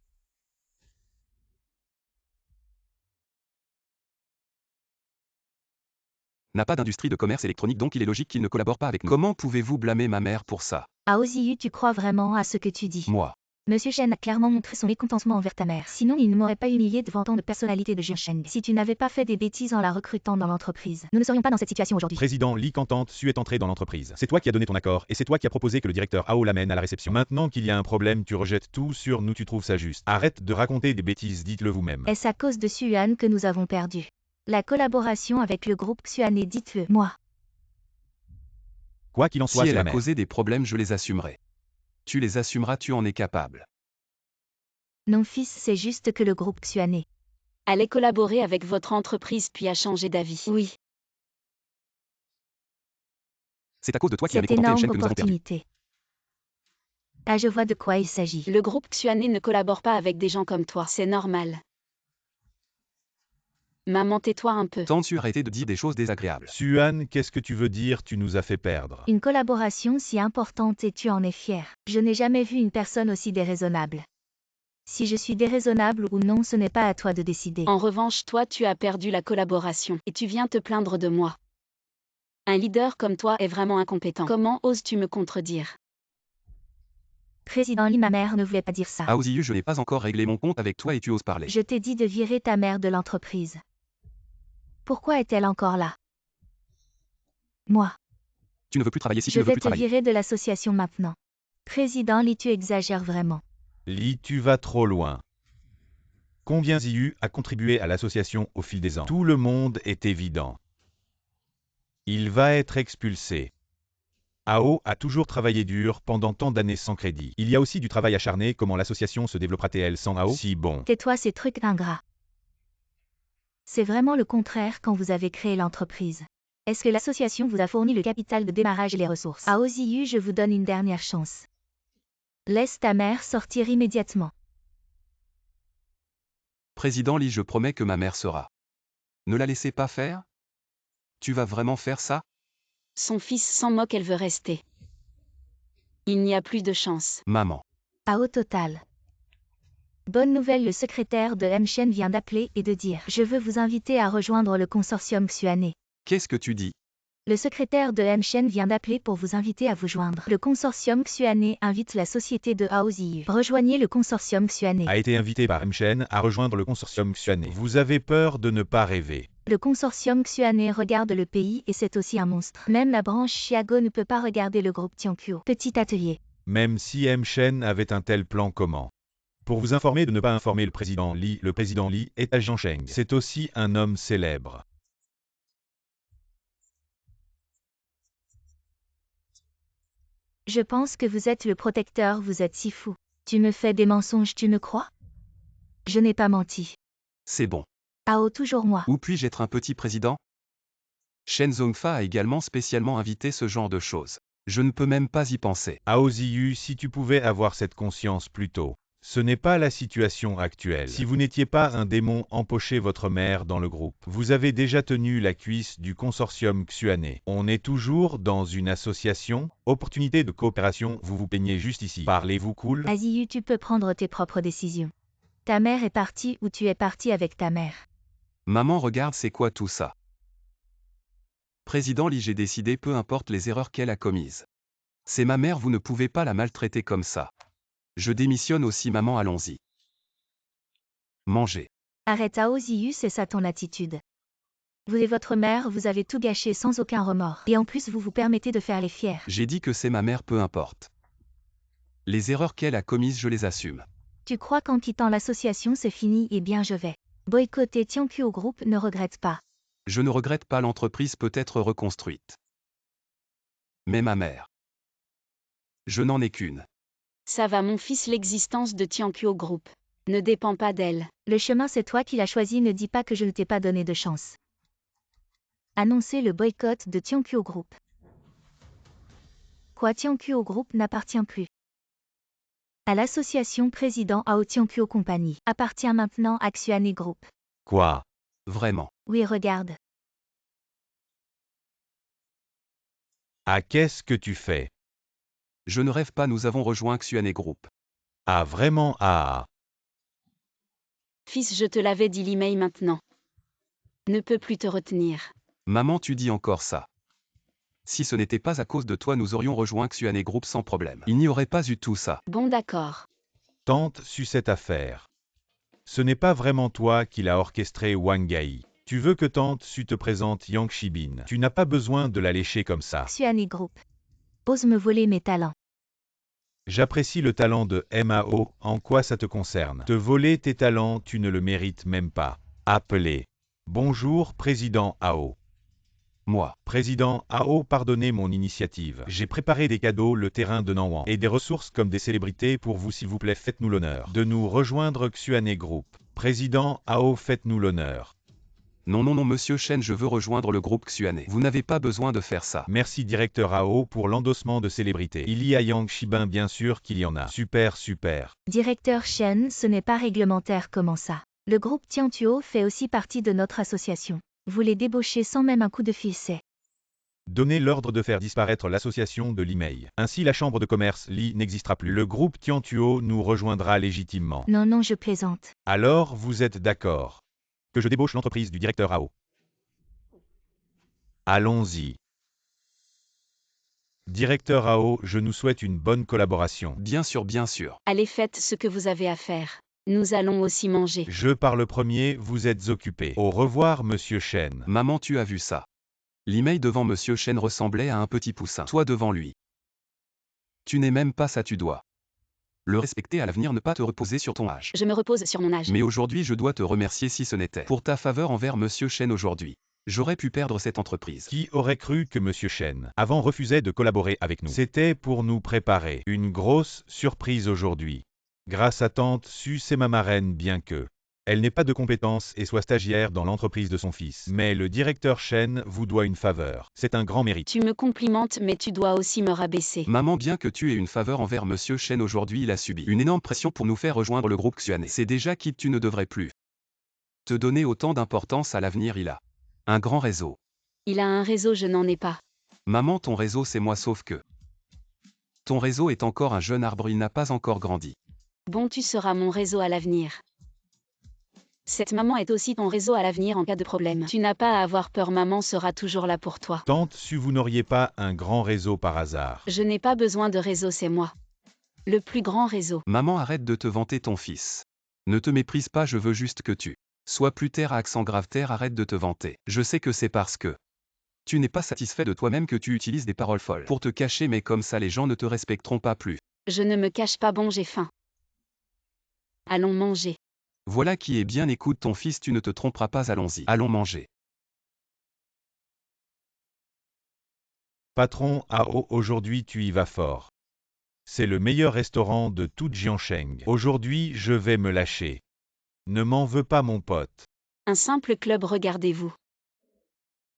N'a pas d'industrie de commerce électronique, donc il est logique qu'il ne collabore pas avec nous. Comment pouvez-vous blâmer ma mère pour ça? Hao Ziyu, tu crois vraiment à ce que tu dis? Moi. Monsieur Shen a clairement montré son mécontentement envers ta mère. Sinon, il ne m'aurait pas humilié devant tant de personnalités de Jiangcheng. Si tu n'avais pas fait des bêtises en la recrutant dans l'entreprise, nous ne serions pas dans cette situation aujourd'hui. Président Li Cantante Su est entré dans l'entreprise. C'est toi qui as donné ton accord et c'est toi qui as proposé que le directeur Hao l'amène à la réception. Maintenant qu'il y a un problème, tu rejettes tout sur nous, tu trouves ça juste. Arrête de raconter des bêtises, dites-le vous-même. Est-ce à cause de Xuan que nous avons perdu la collaboration avec le groupe Xuanai? Dites-le moi. Quoi qu'il en soit, Si c'est elle la a mère. causé des problèmes, je les assumerai. Tu les assumeras, tu en es capable. Non, fils, c'est juste que le groupe Xuanai Allez collaborer avec votre entreprise puis a changé d'avis. Oui. C'est à cause de toi qui as cette mécontenté énorme Shen que nous avons perdu. opportunité. Ah, je vois de quoi il s'agit. Le groupe Xuanai ne collabore pas avec des gens comme toi. C'est normal. Maman, tais-toi un peu. Tente-tu arrêter de dire des choses désagréables? Xuan, qu'est-ce que tu veux dire? Tu nous as fait perdre. Une collaboration si importante et tu en es fier. Je n'ai jamais vu une personne aussi déraisonnable. Si je suis déraisonnable ou non, ce n'est pas à toi de décider. En revanche, toi, tu as perdu la collaboration et tu viens te plaindre de moi. Un leader comme toi est vraiment incompétent. Comment oses-tu me contredire? Président Li, ma mère ne voulait pas dire ça. Hao Ziyu, je n'ai pas encore réglé mon compte avec toi et tu oses parler. Je t'ai dit de virer ta mère de l'entreprise. Pourquoi est-elle encore là? Moi. Tu ne veux plus travailler si tu Je ne veux vais plus te travailler. virer de l'association maintenant. Président Li, tu exagères vraiment. Li, tu vas trop loin. Combien Ziyu a contribué à l'association au fil des ans? Tout le monde est évident. Il va être expulsé. Hao a toujours travaillé dur pendant tant d'années sans crédit. Il y a aussi du travail acharné. Comment l'association se développera-t-elle sans Hao? Si bon. Tais-toi, ces trucs ingrats. C'est vraiment le contraire quand vous avez créé l'entreprise. Est-ce que l'association vous a fourni le capital de démarrage et les ressources? Hao Ziyu, je vous donne une dernière chance. Laisse ta mère sortir immédiatement. Président Li, je promets que ma mère sera. Ne la laissez pas faire? Tu vas vraiment faire ça? Son fils s'en moque, elle veut rester. Il n'y a plus de chance. Maman. Au total. Bonne nouvelle, le secrétaire de Mchen vient d'appeler et de dire « Je veux vous inviter à rejoindre le consortium Xuanai ». Qu'est-ce que tu dis? Le secrétaire de Mchen vient d'appeler pour vous inviter à vous joindre. Le consortium Xuanai invite la société de Hao Ziyu. Rejoignez le consortium Xuanai. A été invité par Mchen à rejoindre le consortium Xuanai. Vous avez peur de ne pas rêver. Le consortium Xuanai regarde le pays et c'est aussi un monstre. Même la branche Xiago ne peut pas regarder le groupe Tianqiu. Petit atelier. Même si Mchen avait un tel plan, comment? Pour vous informer de ne pas informer le président Li est à Jiangcheng. C'est aussi un homme célèbre. Je pense que vous êtes le protecteur, vous êtes si fou. Tu me fais des mensonges, tu me crois? Je n'ai pas menti. C'est bon. Hao, toujours moi. Où puis-je être un petit président? Shen Zhongfa a également spécialement invité ce genre de choses. Je ne peux même pas y penser. Hao Ziyu, si tu pouvais avoir cette conscience plus tôt. Ce n'est pas la situation actuelle. Si vous n'étiez pas un démon, empochez votre mère dans le groupe. Vous avez déjà tenu la cuisse du consortium Xuanai. On est toujours dans une association. Opportunité de coopération, vous vous peignez juste ici. Parlez-vous cool? Ziyu, tu peux prendre tes propres décisions. Ta mère est partie ou tu es parti avec ta mère. Maman, regarde, c'est quoi tout ça? Président Li, j'ai décidé, peu importe les erreurs qu'elle a commises. C'est ma mère, vous ne pouvez pas la maltraiter comme ça. Je démissionne aussi, maman, allons-y. Mangez. Arrête, Hao Ziyu, c'est ça ton attitude. Vous et votre mère, vous avez tout gâché sans aucun remords. Et en plus, vous vous permettez de faire les fiers. J'ai dit que c'est ma mère, peu importe. Les erreurs qu'elle a commises, je les assume. Tu crois qu'en quittant l'association c'est fini? Eh bien je vais boycotter Tianquo Group, ne regrette pas. Je ne regrette pas, l'entreprise peut être reconstruite. Mais ma mère. Je n'en ai qu'une. Ça va mon fils, l'existence de Tianquo Group ne dépend pas d'elle. Le chemin c'est toi qui l'as choisi, ne dis pas que je ne t'ai pas donné de chance. Annoncer le boycott de Tianquo Group. Quoi, Tianquo Group n'appartient plus à l'association Président AO Tianquo Company. Appartient maintenant à Xuanhe Group. Quoi? Vraiment. Oui, regarde. Ah, qu'est-ce que tu fais? Je ne rêve pas, nous avons rejoint Xuanhe Group. Ah, vraiment? Ah. Fils, je te l'avais dit, l'email maintenant ne peut plus te retenir. Maman, tu dis encore ça. Si ce n'était pas à cause de toi, nous aurions rejoint Xuanhe Group sans problème. Il n'y aurait pas eu tout ça. Bon d'accord. Tante su cette affaire. Ce n'est pas vraiment toi qui l'as orchestré, Wang Gai. Tu veux que Tante Su te présente Yang Shibin. Tu n'as pas besoin de la lécher comme ça. Xuanhe Group. Ose me voler mes talents. J'apprécie le talent de MAO, en quoi ça te concerne? Te voler tes talents, tu ne le mérites même pas. Appelez. Bonjour, Président AO. Moi. Président AO, pardonnez mon initiative. J'ai préparé des cadeaux, le terrain de Nanwan, et des ressources comme des célébrités pour vous, s'il vous plaît, faites-nous l'honneur de nous rejoindre Xuanhe Group. Président AO, faites-nous l'honneur. Non, non, non, monsieur Chen, je veux rejoindre le groupe Xuanhe. Vous n'avez pas besoin de faire ça. Merci directeur AO pour l'endossement de célébrités. Il y a Yang Shibin, bien sûr qu'il y en a. Super, super. Directeur Chen, ce n'est pas réglementaire, comment ça? Le groupe Tianquo fait aussi partie de notre association. Vous les débauchez sans même un coup de fil, c'est. Donnez l'ordre de faire disparaître l'association de l'email. Ainsi la chambre de commerce Li n'existera plus. Le groupe Tianquo nous rejoindra légitimement. Non, non, je plaisante. Alors, vous êtes d'accord que je débauche l'entreprise du directeur AO? Allons-y. Directeur AO, je nous souhaite une bonne collaboration. Bien sûr, bien sûr. Allez, faites ce que vous avez à faire. Nous allons aussi manger. Je parle premier, vous êtes occupé. Au revoir, monsieur Chen. Maman, tu as vu ça? L'email devant monsieur Chen ressemblait à un petit poussin. Toi devant lui. Tu n'es même pas ça, tu dois le respecter à l'avenir, ne pas te reposer sur ton âge. Je me repose sur mon âge. Mais aujourd'hui, je dois te remercier, si ce n'était pour ta faveur envers monsieur Chen aujourd'hui. J'aurais pu perdre cette entreprise. Qui aurait cru que monsieur Chen, avant, refusait de collaborer avec nous? C'était pour nous préparer une grosse surprise aujourd'hui. Grâce à Tante Su, c'est ma marraine, bien que elle n'ait pas de compétences et soit stagiaire dans l'entreprise de son fils. Mais le directeur Chen vous doit une faveur. C'est un grand mérite. Tu me complimentes, mais tu dois aussi me rabaisser. Maman, bien que tu aies une faveur envers monsieur Chen aujourd'hui, il a subi une énorme pression pour nous faire rejoindre le groupe Xuanhe. C'est déjà quitte, tu ne devrais plus te donner autant d'importance à l'avenir. Il a un grand réseau. Il a un réseau, je n'en ai pas. Maman, ton réseau c'est moi, sauf que ton réseau est encore un jeune arbre, il n'a pas encore grandi. Bon, tu seras mon réseau à l'avenir. Cette maman est aussi ton réseau à l'avenir en cas de problème. Tu n'as pas à avoir peur, maman sera toujours là pour toi. Tante Su, vous n'auriez pas un grand réseau par hasard? Je n'ai pas besoin de réseau, c'est moi. Le plus grand réseau. Maman, arrête de te vanter ton fils. Ne te méprise pas, je veux juste que tu sois plus terre à accent grave, terre, arrête de te vanter. Je sais que c'est parce que tu n'es pas satisfait de toi-même que tu utilises des paroles folles pour te cacher, mais comme ça les gens ne te respecteront pas plus. Je ne me cache pas, bon, j'ai faim. Allons manger. Voilà qui est bien, écoute ton fils, tu ne te tromperas pas, allons-y. Allons manger. Patron AO, aujourd'hui tu y vas fort. C'est le meilleur restaurant de toute Jiangsheng. Aujourd'hui, je vais me lâcher. Ne m'en veux pas, mon pote. Un simple club, regardez-vous.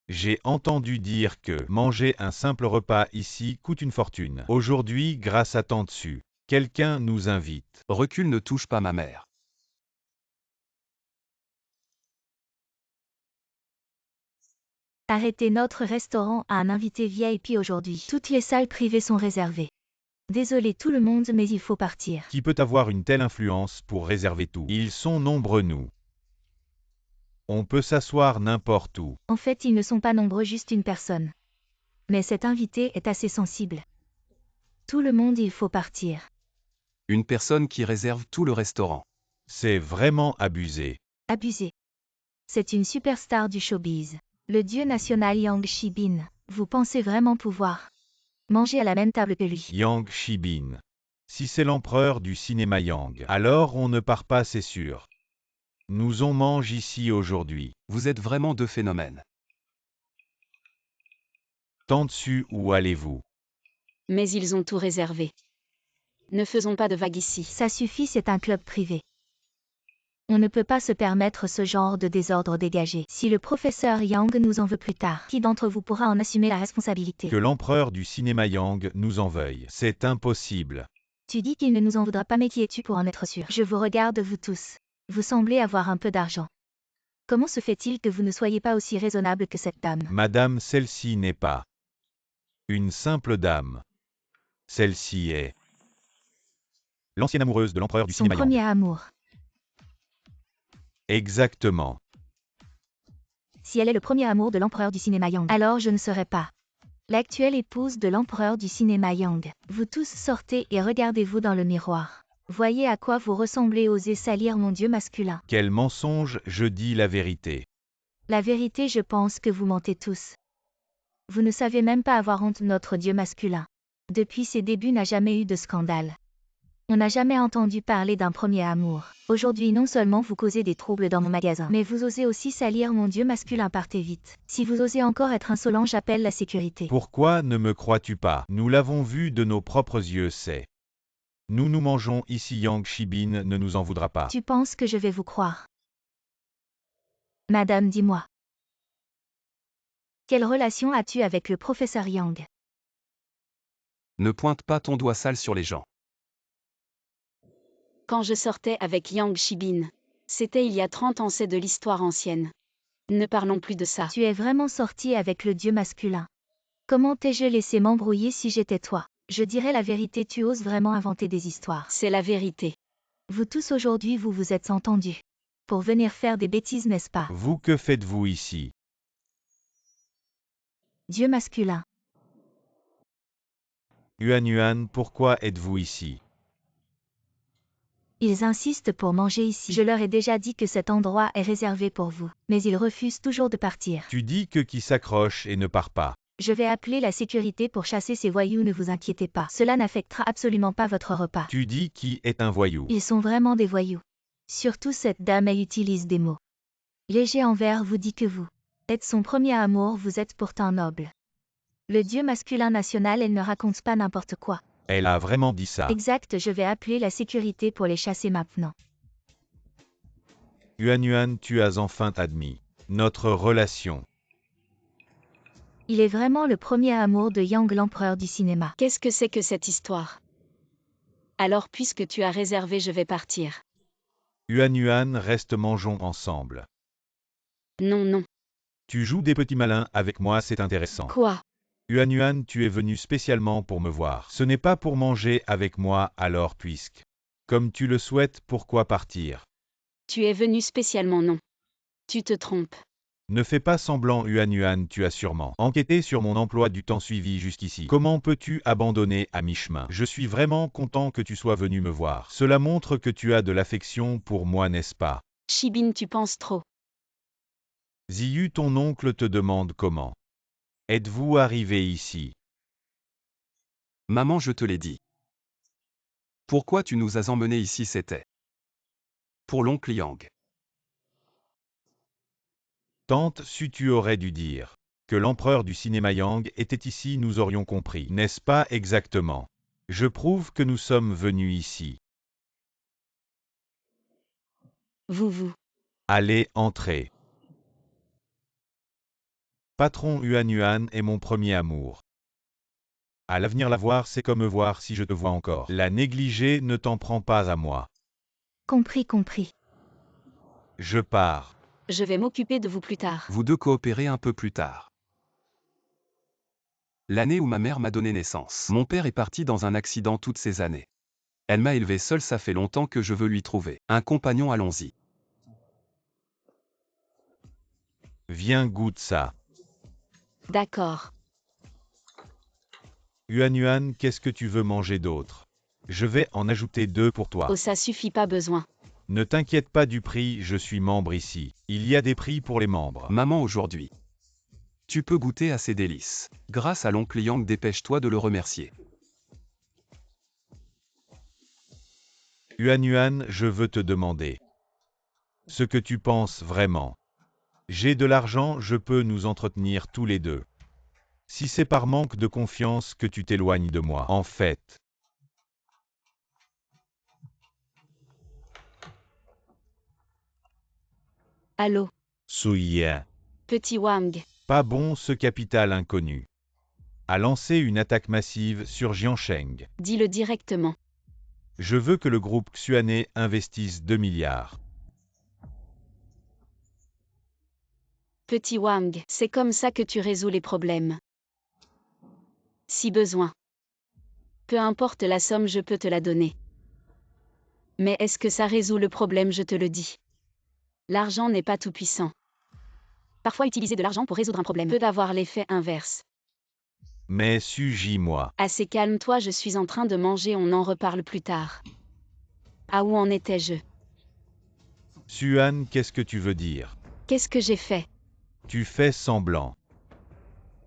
J'ai entendu dire que manger un simple repas ici coûte une fortune. Aujourd'hui, grâce à Tante Su, quelqu'un nous invite. Recule, ne touche pas ma mère. Arrêtez, notre restaurant a un invité VIP aujourd'hui. Toutes les salles privées sont réservées. Désolé tout le monde, mais il faut partir. Qui peut avoir une telle influence pour réserver tout? Ils sont nombreux, nous. On peut s'asseoir n'importe où. En fait, ils ne sont pas nombreux, juste une personne. Mais cet invité est assez sensible. Tout le monde, il faut partir. Une personne qui réserve tout le restaurant. C'est vraiment abusé. Abusé. C'est une superstar du showbiz. Le dieu national Yang Shibin. Vous pensez vraiment pouvoir manger à la même table que lui? Yang Shibin. Si c'est l'empereur du cinéma Yang, alors on ne part pas, c'est sûr. Nous on mange ici aujourd'hui. Vous êtes vraiment deux phénomènes. Tant dessus, où allez-vous? Mais ils ont tout réservé. Ne faisons pas de vagues ici. Ça suffit, c'est un club privé. On ne peut pas se permettre ce genre de désordre dégagé. Si le professeur Yang nous en veut plus tard, qui d'entre vous pourra en assumer la responsabilité? Que l'empereur du cinéma Yang nous en veuille. C'est impossible. Tu dis qu'il ne nous en voudra pas, mais qui es-tu pour en être sûr? Je vous regarde, vous tous. Vous semblez avoir un peu d'argent. Comment se fait-il que vous ne soyez pas aussi raisonnable que cette dame? Madame, celle-ci n'est pas une simple dame. Celle-ci est l'ancienne amoureuse de l'empereur du Son cinéma Yang. premier amour. Exactement. Si elle est le premier amour de l'empereur du cinéma Yang, alors je ne serai pas l'actuelle épouse de l'empereur du cinéma Yang. Vous tous sortez et regardez-vous dans le miroir. Voyez à quoi vous ressemblez, osez salir mon Dieu masculin. Quel mensonge, je dis la vérité. La vérité, je pense que vous mentez tous. Vous ne savez même pas avoir honte, notre Dieu masculin. Depuis ses débuts n'a jamais eu de scandale. On n'a jamais entendu parler d'un premier amour. Aujourd'hui, non seulement vous causez des troubles dans mon magasin, mais vous osez aussi salir mon Dieu masculin, partez vite. Si vous osez encore être insolent, j'appelle la sécurité. Pourquoi ne me crois-tu pas? Nous l'avons vu de nos propres yeux, c'est. Nous mangeons ici, Yang Shibin ne nous en voudra pas. Tu penses que je vais vous croire? Madame, dis-moi. Quelle relation as-tu avec le professeur Yang? Ne pointe pas ton doigt sale sur les gens. Quand je sortais avec Yang Shibin. C'était il y a 30 ans, c'est de l'histoire ancienne. Ne parlons plus de ça. Tu es vraiment sorti avec le Dieu masculin. Comment t'ai-je laissé m'embrouiller si j'étais toi? Je dirais la vérité, tu oses vraiment inventer des histoires. C'est la vérité. Vous tous aujourd'hui, vous vous êtes entendus. Pour venir faire des bêtises, n'est-ce pas? Vous, que faites-vous ici? Dieu masculin. Yuan, pourquoi êtes-vous ici? Ils insistent pour manger ici. Je leur ai déjà dit que cet endroit est réservé pour vous. Mais ils refusent toujours de partir. Tu dis que qui s'accroche et ne part pas. Je vais appeler la sécurité pour chasser ces voyous, ne vous inquiétez pas. Cela n'affectera absolument pas votre repas. Tu dis qui est un voyou. Ils sont vraiment des voyous. Surtout cette dame, elle utilise des mots légers envers vous, dit que vous êtes son premier amour, vous êtes pourtant noble. Le Dieu masculin national, elle ne raconte pas n'importe quoi. Elle a vraiment dit ça. Exact, je vais appeler la sécurité pour les chasser maintenant. Yuan, tu as enfin admis notre relation. Il est vraiment le premier amour de Yang, l'empereur du cinéma. Qu'est-ce que c'est que cette histoire? Alors puisque tu as réservé, je vais partir. Yuan, reste, mangeons ensemble. Non, non. Tu joues des petits malins avec moi, c'est intéressant. Quoi? Yuan, tu es venu spécialement pour me voir. Ce n'est pas pour manger avec moi, alors puisque, comme tu le souhaites, pourquoi partir? Tu es venu spécialement, non. Tu te trompes. Ne fais pas semblant, Yuan, tu as sûrement enquêté sur mon emploi du temps suivi jusqu'ici. Comment peux-tu abandonner à mi-chemin? Je suis vraiment content que tu sois venu me voir. Cela montre que tu as de l'affection pour moi, n'est-ce pas? Shibin, tu penses trop. Ziyu, ton oncle te demande comment êtes-vous arrivé ici? Maman, je te l'ai dit. Pourquoi tu nous as emmenés ici, c'était pour l'oncle Yang. Tante, si tu aurais dû dire que l'empereur du cinéma Yang était ici, nous aurions compris, n'est-ce pas exactement? Je prouve que nous sommes venus ici. Vous. Allez, entrez. Patron, Yuan est mon premier amour. À l'avenir, la voir, c'est comme me voir si je te vois encore. La négliger, ne t'en prends pas à moi. Compris. Je pars. Je vais m'occuper de vous plus tard. Vous deux coopérez un peu plus tard. L'année où ma mère m'a donné naissance. Mon père est parti dans un accident toutes ces années. Elle m'a élevé seule, ça fait longtemps que je veux lui trouver un compagnon, allons-y. Viens, goûte ça. D'accord. Yuan, qu'est-ce que tu veux manger d'autre? Je vais en ajouter 2 pour toi. Oh, ça suffit, pas besoin. Ne t'inquiète pas du prix, je suis membre ici. Il y a des prix pour les membres. Maman, aujourd'hui, tu peux goûter à ces délices. Grâce à l'oncle Yang, dépêche-toi de le remercier. Yuan, je veux te demander ce que tu penses vraiment. J'ai de l'argent, je peux nous entretenir tous les deux. Si c'est par manque de confiance que tu t'éloignes de moi, en fait. Allô, Souya. petit Wang. Pas bon ce capital inconnu. A lancé une attaque massive sur Jiansheng. Dis-le directement. Je veux que le groupe Xuané investisse 2 milliards. Petit Wang, c'est comme ça que tu résous les problèmes. Si besoin. Peu importe la somme, je peux te la donner. Mais est-ce que ça résout le problème, je te le dis. L'argent n'est pas tout puissant. Parfois utiliser de l'argent pour résoudre un problème peut avoir l'effet inverse. Mais suis-moi. Assez calme-toi, je suis en train de manger, on en reparle plus tard. Ah, où en étais-je? Xuan, qu'est-ce que tu veux dire? Qu'est-ce que j'ai fait? Tu fais semblant.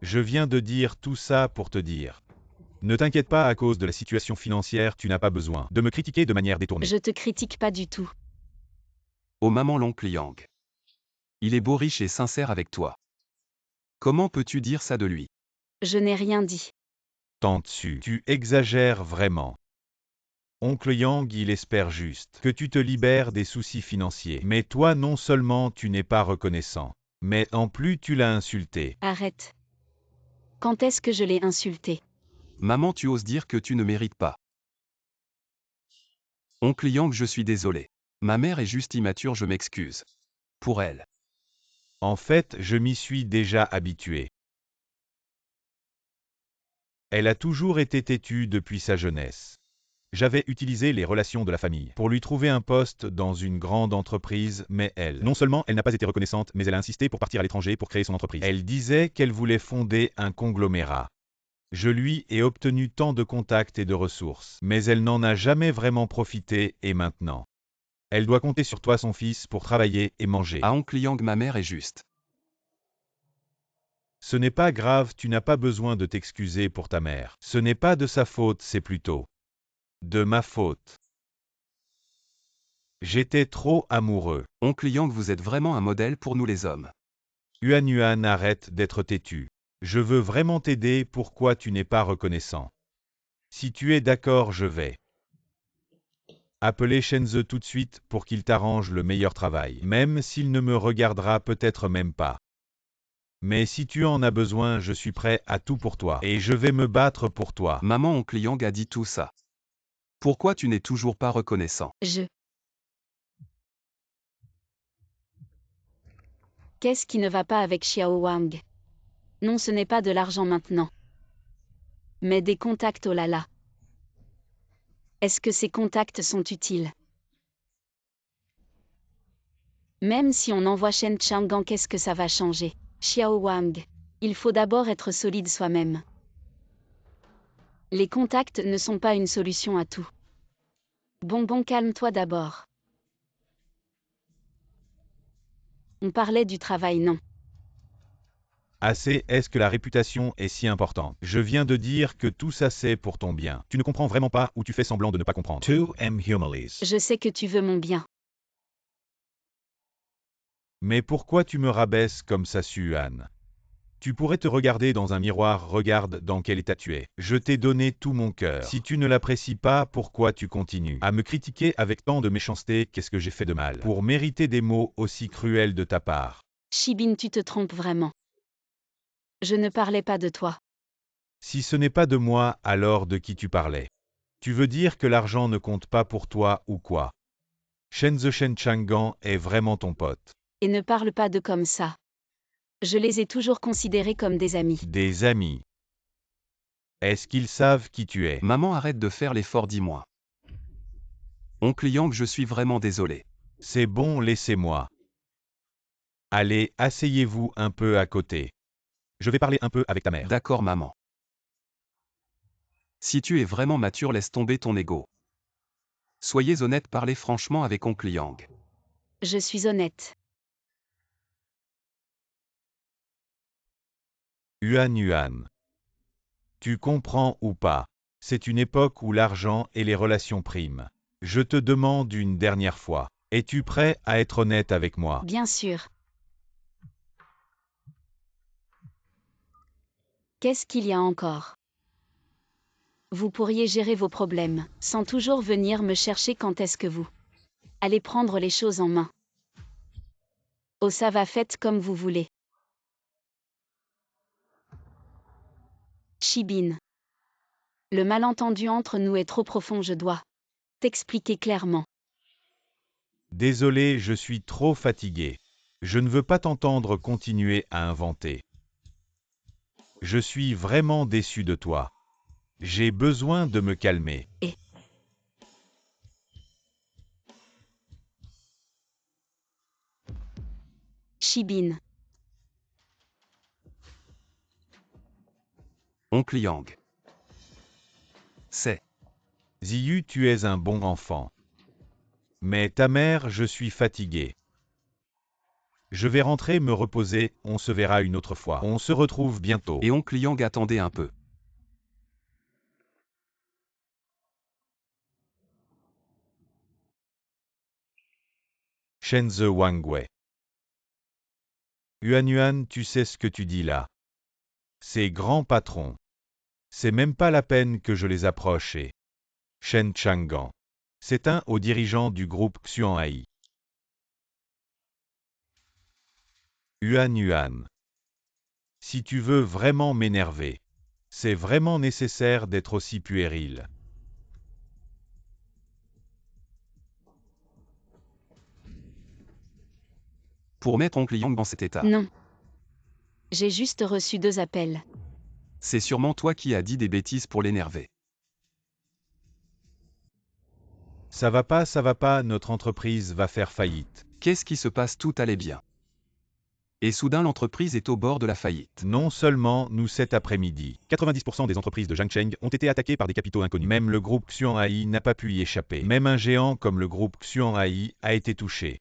Je viens de dire tout ça pour te dire. Ne t'inquiète pas, à cause de la situation financière, tu n'as pas besoin de me critiquer de manière détournée. Je te critique pas du tout. Oh maman l'oncle Yang. Il est beau, riche et sincère avec toi. Comment peux-tu dire ça de lui? Je n'ai rien dit. Tant dessus. Tu exagères vraiment. Oncle Yang, il espère juste que tu te libères des soucis financiers. Mais toi, non seulement tu n'es pas reconnaissant, mais en plus tu l'as insulté. Arrête. Quand est-ce que je l'ai insulté? Maman, tu oses dire que tu ne mérites pas. Oncle Yang, je suis désolé. Ma mère est juste immature, je m'excuse. Pour elle. En fait, je m'y suis déjà habitué. Elle a toujours été têtue depuis sa jeunesse. J'avais utilisé les relations de la famille pour lui trouver un poste dans une grande entreprise, mais elle, non seulement elle n'a pas été reconnaissante, mais elle a insisté pour partir à l'étranger pour créer son entreprise. Elle disait qu'elle voulait fonder un conglomérat. Je lui ai obtenu tant de contacts et de ressources, mais elle n'en a jamais vraiment profité et maintenant. Elle doit compter sur toi, son fils, pour travailler et manger. À oncle Yang, ma mère est juste. Ce n'est pas grave, tu n'as pas besoin de t'excuser pour ta mère. Ce n'est pas de sa faute, c'est plutôt de ma faute. J'étais trop amoureux. Oncle Yang, vous êtes vraiment un modèle pour nous les hommes. Yuan, arrête d'être têtu. Je veux vraiment t'aider, pourquoi tu n'es pas reconnaissant? Si tu es d'accord, je vais appeler Shenzhe tout de suite pour qu'il t'arrange le meilleur travail, même s'il ne me regardera peut-être même pas. Mais si tu en as besoin, je suis prêt à tout pour toi, et je vais me battre pour toi. Maman, oncle Yang a dit tout ça. Pourquoi tu n'es toujours pas reconnaissant? Qu'est-ce qui ne va pas avec Xiao Wang? Non, ce n'est pas de l'argent maintenant. Mais des contacts, oh là là. Est-ce que ces contacts sont utiles? Même si on envoie Shen Chang'an, qu'est-ce que ça va changer? Xiao Wang, il faut d'abord être solide soi-même. Les contacts ne sont pas une solution à tout. Bon, calme-toi d'abord. On parlait du travail, non? Assez, est-ce que la réputation est si importante? Je viens de dire que tout ça c'est pour ton bien. Tu ne comprends vraiment pas ou tu fais semblant de ne pas comprendre. 2M Humilis. Je sais que tu veux mon bien. Mais pourquoi tu me rabaisses comme ça, Xuan? Tu pourrais te regarder dans un miroir, regarde dans quel état tu es. Je t'ai donné tout mon cœur. Si tu ne l'apprécies pas, pourquoi tu continues à me critiquer avec tant de méchanceté? Qu'est-ce que j'ai fait de mal pour mériter des mots aussi cruels de ta part? Shibin, tu te trompes vraiment. Je ne parlais pas de toi. Si ce n'est pas de moi, alors de qui tu parlais? Tu veux dire que l'argent ne compte pas pour toi ou quoi? Shenzhe Shen Chang'an est vraiment ton pote. Et ne parle pas de comme ça. Je les ai toujours considérés comme des amis. Des amis. Est-ce qu'ils savent qui tu es? Maman, arrête de faire l'effort, dis-moi. Oncle Yang, je suis vraiment désolé. C'est bon, laissez-moi. Allez, asseyez-vous un peu à côté. Je vais parler un peu avec ta mère. D'accord, maman. Si tu es vraiment mature, laisse tomber ton ego. Soyez honnête, parlez franchement avec oncle Yang. Je suis honnête. Yuan. Tu comprends ou pas? C'est une époque où l'argent et les relations priment. Je te demande une dernière fois. Es-tu prêt à être honnête avec moi? Bien sûr. Qu'est-ce qu'il y a encore? Vous pourriez gérer vos problèmes, sans toujours venir me chercher quand est-ce que vous allez prendre les choses en main. Oh ça va, faites comme vous voulez. Shibin. Le malentendu entre nous est trop profond, je dois t'expliquer clairement. Désolé, je suis trop fatigué. Je ne veux pas t'entendre continuer à inventer. Je suis vraiment déçu de toi. J'ai besoin de me calmer. Shibin. Oncle Yang. C'est. Ziyu, tu es un bon enfant. Mais ta mère, je suis fatigué. Je vais rentrer me reposer, on se verra une autre fois. On se retrouve bientôt. Et oncle Yang attendait un peu. Shenze Wangwei. Yuan, tu sais ce que tu dis là. Ces grands patrons. C'est même pas la peine que je les approche et... Shen Chang'an. C'est un aux dirigeants du groupe Xuanhai. Yuan. Si tu veux vraiment m'énerver, c'est vraiment nécessaire d'être aussi puéril. Pour mettre oncle Yang dans cet état. Non. J'ai juste reçu 2 appels. C'est sûrement toi qui as dit des bêtises pour l'énerver. Ça va pas, notre entreprise va faire faillite. Qu'est-ce qui se passe? Tout allait bien. Et soudain l'entreprise est au bord de la faillite. Non seulement nous cet après-midi, 90% des entreprises de Zhangcheng ont été attaquées par des capitaux inconnus. Même le groupe Xuanhai n'a pas pu y échapper. Même un géant comme le groupe Xuanhai a été touché.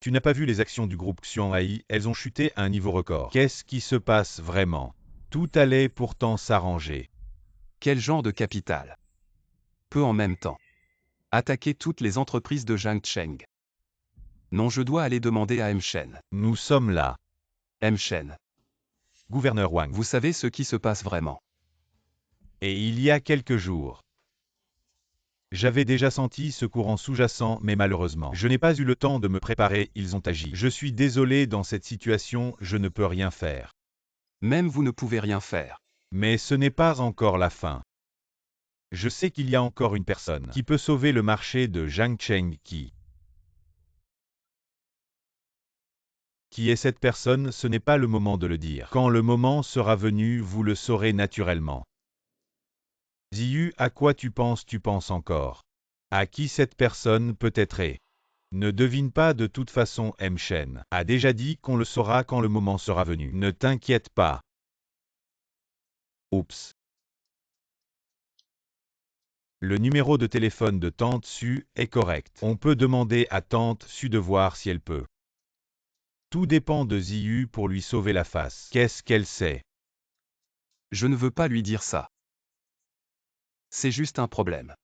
Tu n'as pas vu les actions du groupe Xuanhai, elles ont chuté à un niveau record. Qu'est-ce qui se passe vraiment? Tout allait pourtant s'arranger. Quel genre de capital? Peu en même temps. Attaquer toutes les entreprises de Zhangcheng. Non, je dois aller demander à M. Shen. Nous sommes là. M. Shen. Gouverneur Wang. Vous savez ce qui se passe vraiment. Et il y a quelques jours. J'avais déjà senti ce courant sous-jacent, mais malheureusement, je n'ai pas eu le temps de me préparer, ils ont agi. Je suis désolé, dans cette situation, je ne peux rien faire. Même vous ne pouvez rien faire. Mais ce n'est pas encore la fin. Je sais qu'il y a encore une personne qui peut sauver le marché de Zhangcheng Qui est cette personne? Ce n'est pas le moment de le dire. Quand le moment sera venu, vous le saurez naturellement. Ziyu, à quoi tu penses encore? À qui cette personne peut être? Ne devine pas, de toute façon, M. Shen a déjà dit qu'on le saura quand le moment sera venu. Ne t'inquiète pas. Oups. Le numéro de téléphone de Tante Su est correct. On peut demander à Tante Su de voir si elle peut. Tout dépend de Ziyu pour lui sauver la face. Qu'est-ce qu'elle sait? Je ne veux pas lui dire ça. C'est juste un problème.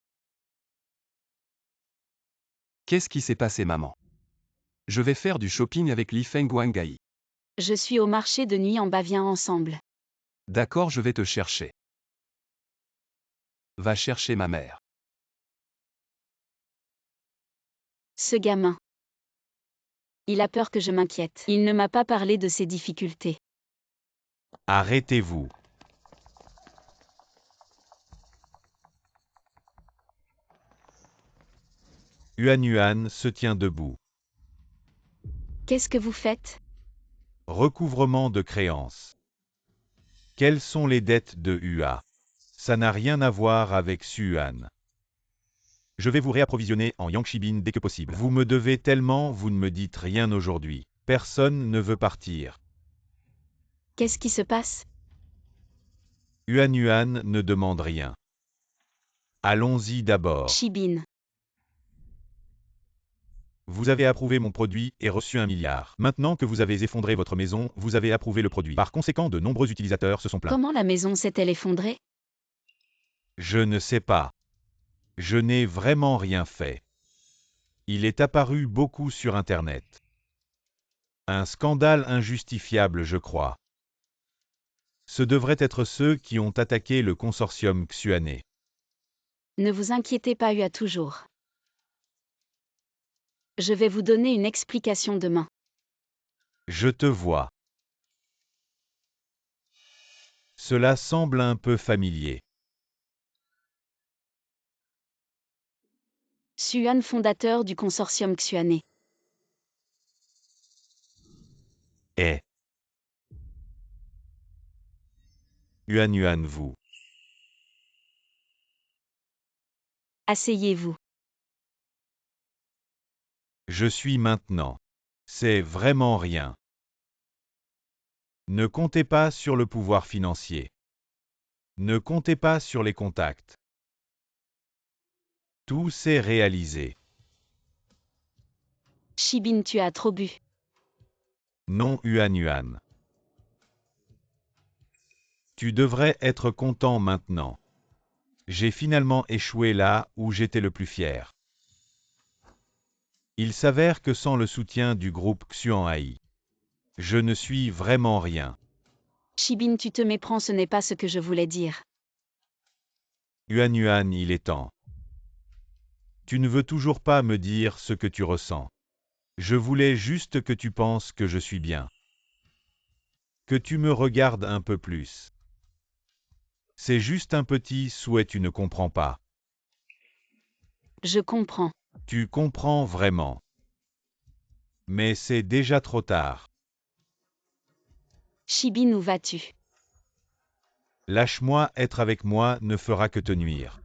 Qu'est-ce qui s'est passé, maman? Je vais faire du shopping avec Li Feng Wangai. Je suis au marché de nuit en bas, viens ensemble. D'accord, je vais te chercher. Va chercher ma mère. Ce gamin. Il a peur que je m'inquiète. Il ne m'a pas parlé de ses difficultés. Arrêtez-vous. Yuan se tient debout. Qu'est-ce que vous faites? Recouvrement de créances. Quelles sont les dettes de UA? Ça n'a rien à voir avec Suan. Je vais vous réapprovisionner en Yangshibin dès que possible. Vous me devez tellement, vous ne me dites rien aujourd'hui. Personne ne veut partir. Qu'est-ce qui se passe? Yuan ne demande rien. Allons-y d'abord. Shibin. Vous avez approuvé mon produit et reçu 1 milliard. Maintenant que vous avez effondré votre maison, vous avez approuvé le produit. Par conséquent, de nombreux utilisateurs se sont plaints. Comment la maison s'est-elle effondrée? Je ne sais pas. Je n'ai vraiment rien fait. Il est apparu beaucoup sur Internet. Un scandale injustifiable, je crois. Ce devraient être ceux qui ont attaqué le consortium Xuané. Ne vous inquiétez pas, eu à toujours. Je vais vous donner une explication demain. Je te vois. Cela semble un peu familier. Xuan, fondateur du consortium Xuané. Eh. Yuan, vous. Asseyez-vous. Je suis maintenant. C'est vraiment rien. Ne comptez pas sur le pouvoir financier. Ne comptez pas sur les contacts. Tout s'est réalisé. Shibin, tu as trop bu. Non, Yuan. Tu devrais être content maintenant. J'ai finalement échoué là où j'étais le plus fier. Il s'avère que sans le soutien du groupe Xuanhai, je ne suis vraiment rien. Shibin, tu te méprends, ce n'est pas ce que je voulais dire. Yuan, il est temps. Tu ne veux toujours pas me dire ce que tu ressens. Je voulais juste que tu penses que je suis bien. Que tu me regardes un peu plus. C'est juste un petit souhait, tu ne comprends pas. Je comprends. Tu comprends vraiment. Mais c'est déjà trop tard. Shibin, où vas-tu? Lâche-moi, être avec moi ne fera que te nuire.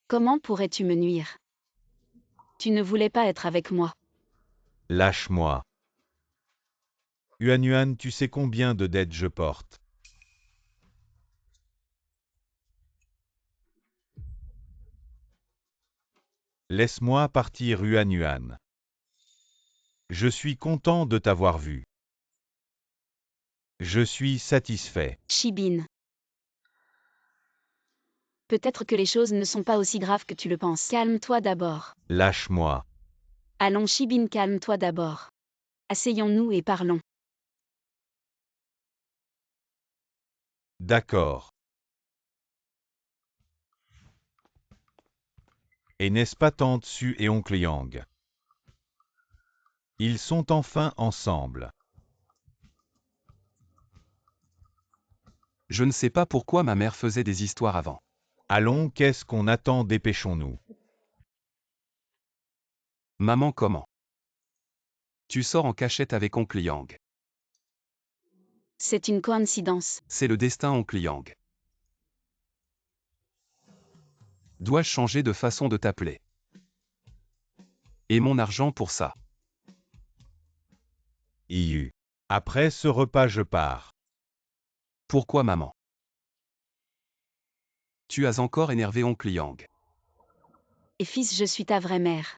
Comment pourrais-tu me nuire? Tu ne voulais pas être avec moi. Lâche-moi. Yuan, tu sais combien de dettes je porte? Laisse-moi partir, Yuan. Je suis content de t'avoir vu. Je suis satisfait. Shibin. Peut-être que les choses ne sont pas aussi graves que tu le penses. Calme-toi d'abord. Lâche-moi. Allons, Shibin, calme-toi d'abord. Asseyons-nous et parlons. D'accord. Et n'est-ce pas tante Su et oncle Yang? Ils sont enfin ensemble. Je ne sais pas pourquoi ma mère faisait des histoires avant. Allons, qu'est-ce qu'on attend, dépêchons-nous. Maman, comment? Tu sors en cachette avec oncle Yang. C'est une coïncidence. C'est le destin, oncle Yang. Dois-je changer de façon de t'appeler? Et mon argent pour ça? Iu. Après ce repas, je pars. Pourquoi, maman? Tu as encore énervé oncle Yang. Et fils, je suis ta vraie mère.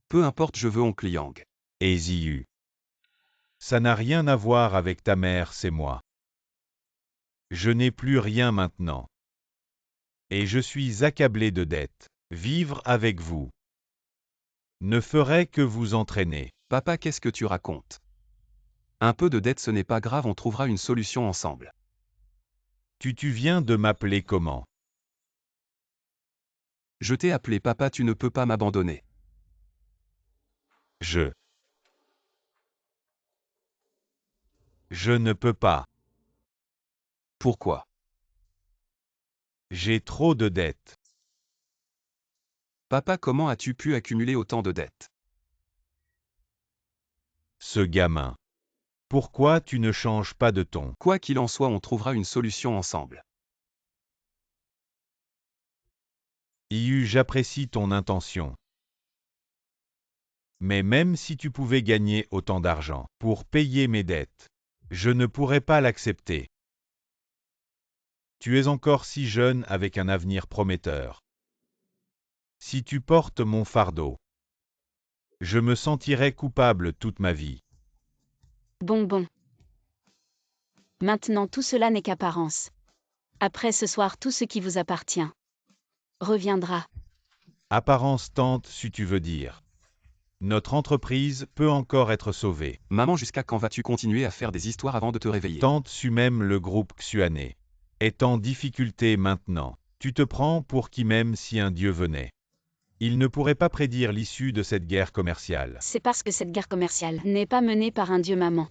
Peu importe, je veux oncle Yang. Et Ziyu. Ça n'a rien à voir avec ta mère, c'est moi. Je n'ai plus rien maintenant. Et je suis accablé de dettes. Vivre avec vous ne ferait que vous entraîner. Papa, qu'est-ce que tu racontes? Un peu de dette, ce n'est pas grave, on trouvera une solution ensemble. Tu viens de m'appeler comment? Je t'ai appelé papa, tu ne peux pas m'abandonner. Je ne peux pas. Pourquoi? J'ai trop de dettes. Papa, comment as-tu pu accumuler autant de dettes? Ce gamin. Pourquoi tu ne changes pas de ton? Quoi qu'il en soit, on trouvera une solution ensemble. Iu, j'apprécie ton intention. Mais même si tu pouvais gagner autant d'argent pour payer mes dettes, je ne pourrais pas l'accepter. Tu es encore si jeune avec un avenir prometteur. Si tu portes mon fardeau, je me sentirai coupable toute ma vie. Bon. Maintenant tout cela n'est qu'apparence. Après ce soir, tout ce qui vous appartient reviendra. Apparence tante, si tu veux dire. Notre entreprise peut encore être sauvée. Maman, jusqu'à quand vas-tu continuer à faire des histoires avant de te réveiller? Tante su même le groupe Xuané est en difficulté maintenant. Tu te prends pour qui même si un dieu venait. Il ne pourrait pas prédire l'issue de cette guerre commerciale. C'est parce que cette guerre commerciale n'est pas menée par un dieu maman.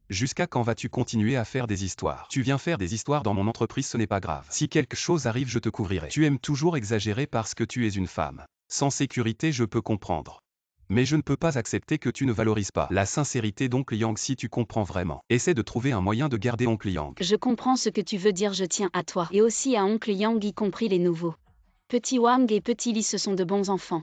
Jusqu'à quand vas-tu continuer à faire des histoires? Tu viens faire des histoires dans mon entreprise, ce n'est pas grave. Si quelque chose arrive, je te couvrirai. Tu aimes toujours exagérer parce que tu es une femme. Sans sécurité, je peux comprendre. Mais je ne peux pas accepter que tu ne valorises pas la sincérité d'Oncle Yang si tu comprends vraiment. Essaie de trouver un moyen de garder Oncle Yang. Je comprends ce que tu veux dire, je tiens à toi. Et aussi à Oncle Yang, y compris les nouveaux. Petit Wang et Petit Li, ce sont de bons enfants.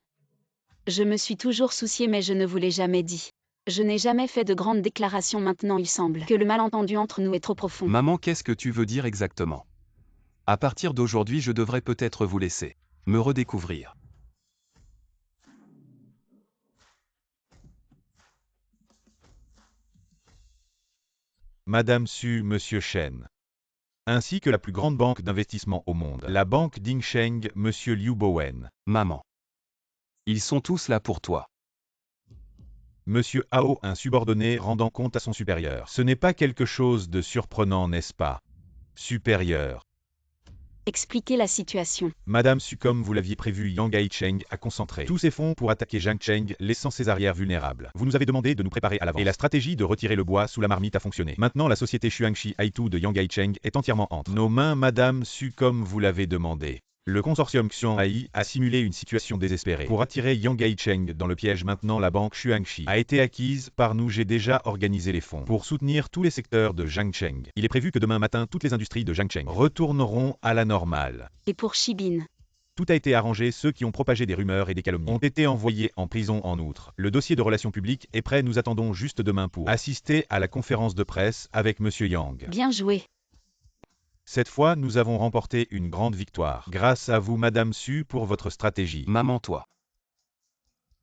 Je me suis toujours soucié, mais je ne vous l'ai jamais dit. Je n'ai jamais fait de grandes déclarations. Maintenant il semble que le malentendu entre nous est trop profond. Maman, qu'est-ce que tu veux dire exactement? À partir d'aujourd'hui, je devrais peut-être vous laisser me redécouvrir. Madame Su, Monsieur Shen. Ainsi que la plus grande banque d'investissement au monde, la banque Dingsheng, Monsieur Liu Bowen. Maman. Ils sont tous là pour toi. Monsieur Hao, un subordonné rendant compte à son supérieur. Ce n'est pas quelque chose de surprenant, n'est-ce pas? Supérieur. Expliquez la situation. Madame Su, comme vous l'aviez prévu, Yang Haicheng a concentré tous ses fonds pour attaquer Zhang Cheng, laissant ses arrières vulnérables. Vous nous avez demandé de nous préparer à l'avance. Et la stratégie de retirer le bois sous la marmite a fonctionné. Maintenant, la société Xuangxi Haitu de Yang Haicheng est entièrement entre nos mains, Madame Su, comme vous l'avez demandé. Le consortium Xuanhai a simulé une situation désespérée pour attirer Yang Haicheng dans le piège. Maintenant, la banque Xuangxi a été acquise par nous. J'ai déjà organisé les fonds pour soutenir tous les secteurs de Zhangcheng. Il est prévu que demain matin, toutes les industries de Zhangcheng retourneront à la normale. Et pour Shibin? Tout a été arrangé. Ceux qui ont propagé des rumeurs et des calomnies ont été envoyés en prison. En outre, le dossier de relations publiques est prêt. Nous attendons juste demain pour assister à la conférence de presse avec Monsieur Yang. Bien joué. Cette fois, nous avons remporté une grande victoire. Grâce à vous, Madame Su, pour votre stratégie. Maman, toi.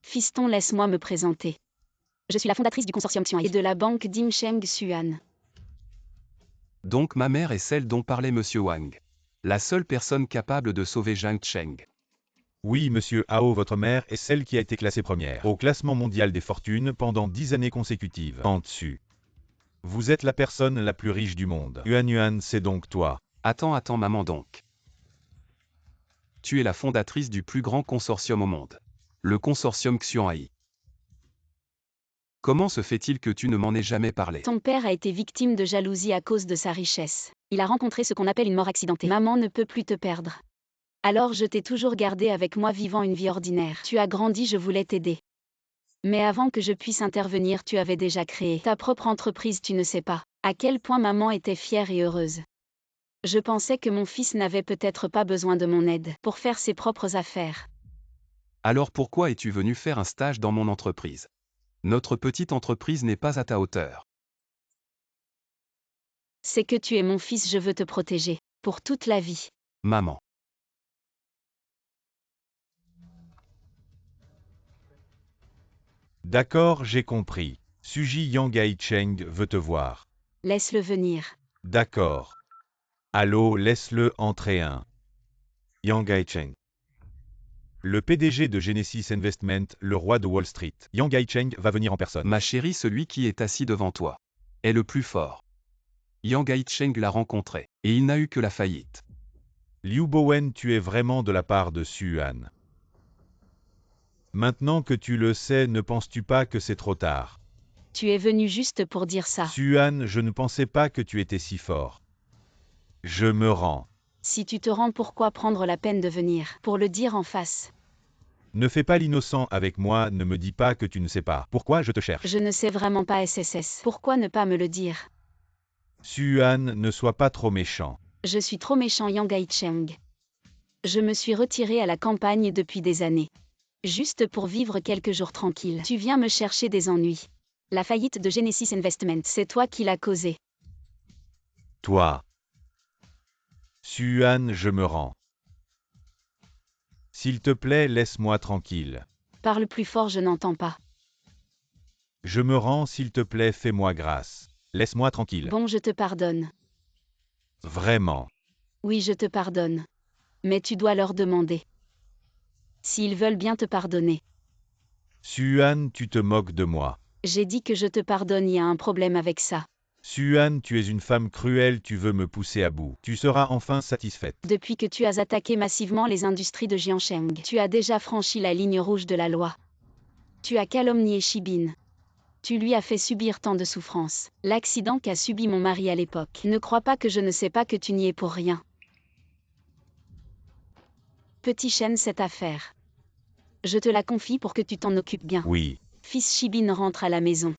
Fiston, laisse-moi me présenter. Je suis la fondatrice du consortium Xuanhai et de la banque Dingsheng Xuan. Donc ma mère est celle dont parlait Monsieur Wang. La seule personne capable de sauver Zhang Cheng. Oui, Monsieur Hao, votre mère est celle qui a été classée première au classement mondial des fortunes pendant 10 années consécutives. Tante Su. Vous êtes la personne la plus riche du monde. Yuan, c'est donc toi. Attends, maman donc. Tu es la fondatrice du plus grand consortium au monde. Le consortium Xuanhai. Comment se fait-il que tu ne m'en aies jamais parlé? Ton père a été victime de jalousie à cause de sa richesse. Il a rencontré ce qu'on appelle une mort accidentée. Maman ne peut plus te perdre. Alors je t'ai toujours gardé avec moi vivant une vie ordinaire. Tu as grandi, je voulais t'aider. Mais avant que je puisse intervenir, tu avais déjà créé ta propre entreprise. Tu ne sais pas à quel point maman était fière et heureuse. Je pensais que mon fils n'avait peut-être pas besoin de mon aide pour faire ses propres affaires. Alors pourquoi es-tu venu faire un stage dans mon entreprise? Notre petite entreprise n'est pas à ta hauteur. C'est que tu es mon fils, je veux te protéger pour toute la vie. Maman. D'accord, j'ai compris. Suji Yang Haicheng veut te voir. Laisse-le venir. D'accord. Allô, laisse-le entrer. Yang Haicheng. Le PDG de Genesis Investment, le roi de Wall Street. Yang Haicheng va venir en personne. Ma chérie, celui qui est assis devant toi est le plus fort. Yang Haicheng l'a rencontré, et il n'a eu que la faillite. Liu Bowen, tu es vraiment de la part de Xuan. Maintenant que tu le sais, ne penses-tu pas que c'est trop tard? Tu es venu juste pour dire ça. Xuan, je ne pensais pas que tu étais si fort. Je me rends. Si tu te rends, pourquoi prendre la peine de venir pour le dire en face? Ne fais pas l'innocent avec moi, ne me dis pas que tu ne sais pas. Pourquoi je te cherche? Je ne sais vraiment pas SSS. Pourquoi ne pas me le dire? Xuan, ne sois pas trop méchant. Je suis trop méchant, Yang Haicheng. Je me suis retiré à la campagne depuis des années. Juste pour vivre quelques jours tranquilles. Tu viens me chercher des ennuis. La faillite de Genesis Investment, c'est toi qui l'as causée. Toi. Xuan, je me rends. S'il te plaît, laisse-moi tranquille. Parle plus fort, je n'entends pas. Je me rends, s'il te plaît, fais-moi grâce. Laisse-moi tranquille. Bon, je te pardonne. Vraiment. Oui, je te pardonne. Mais tu dois leur demander. S'ils veulent bien te pardonner. Suan, tu te moques de moi. J'ai dit que je te pardonne, y a un problème avec ça. Suan, tu es une femme cruelle, tu veux me pousser à bout. Tu seras enfin satisfaite. Depuis que tu as attaqué massivement les industries de Jiancheng, tu as déjà franchi la ligne rouge de la loi. Tu as calomnié Shibin. Tu lui as fait subir tant de souffrances. L'accident qu'a subi mon mari à l'époque. Ne crois pas que je ne sais pas que tu n'y es pour rien. Petit Shen, cette affaire. Je te la confie pour que tu t'en occupes bien. Oui. Fils Shibin rentre à la maison.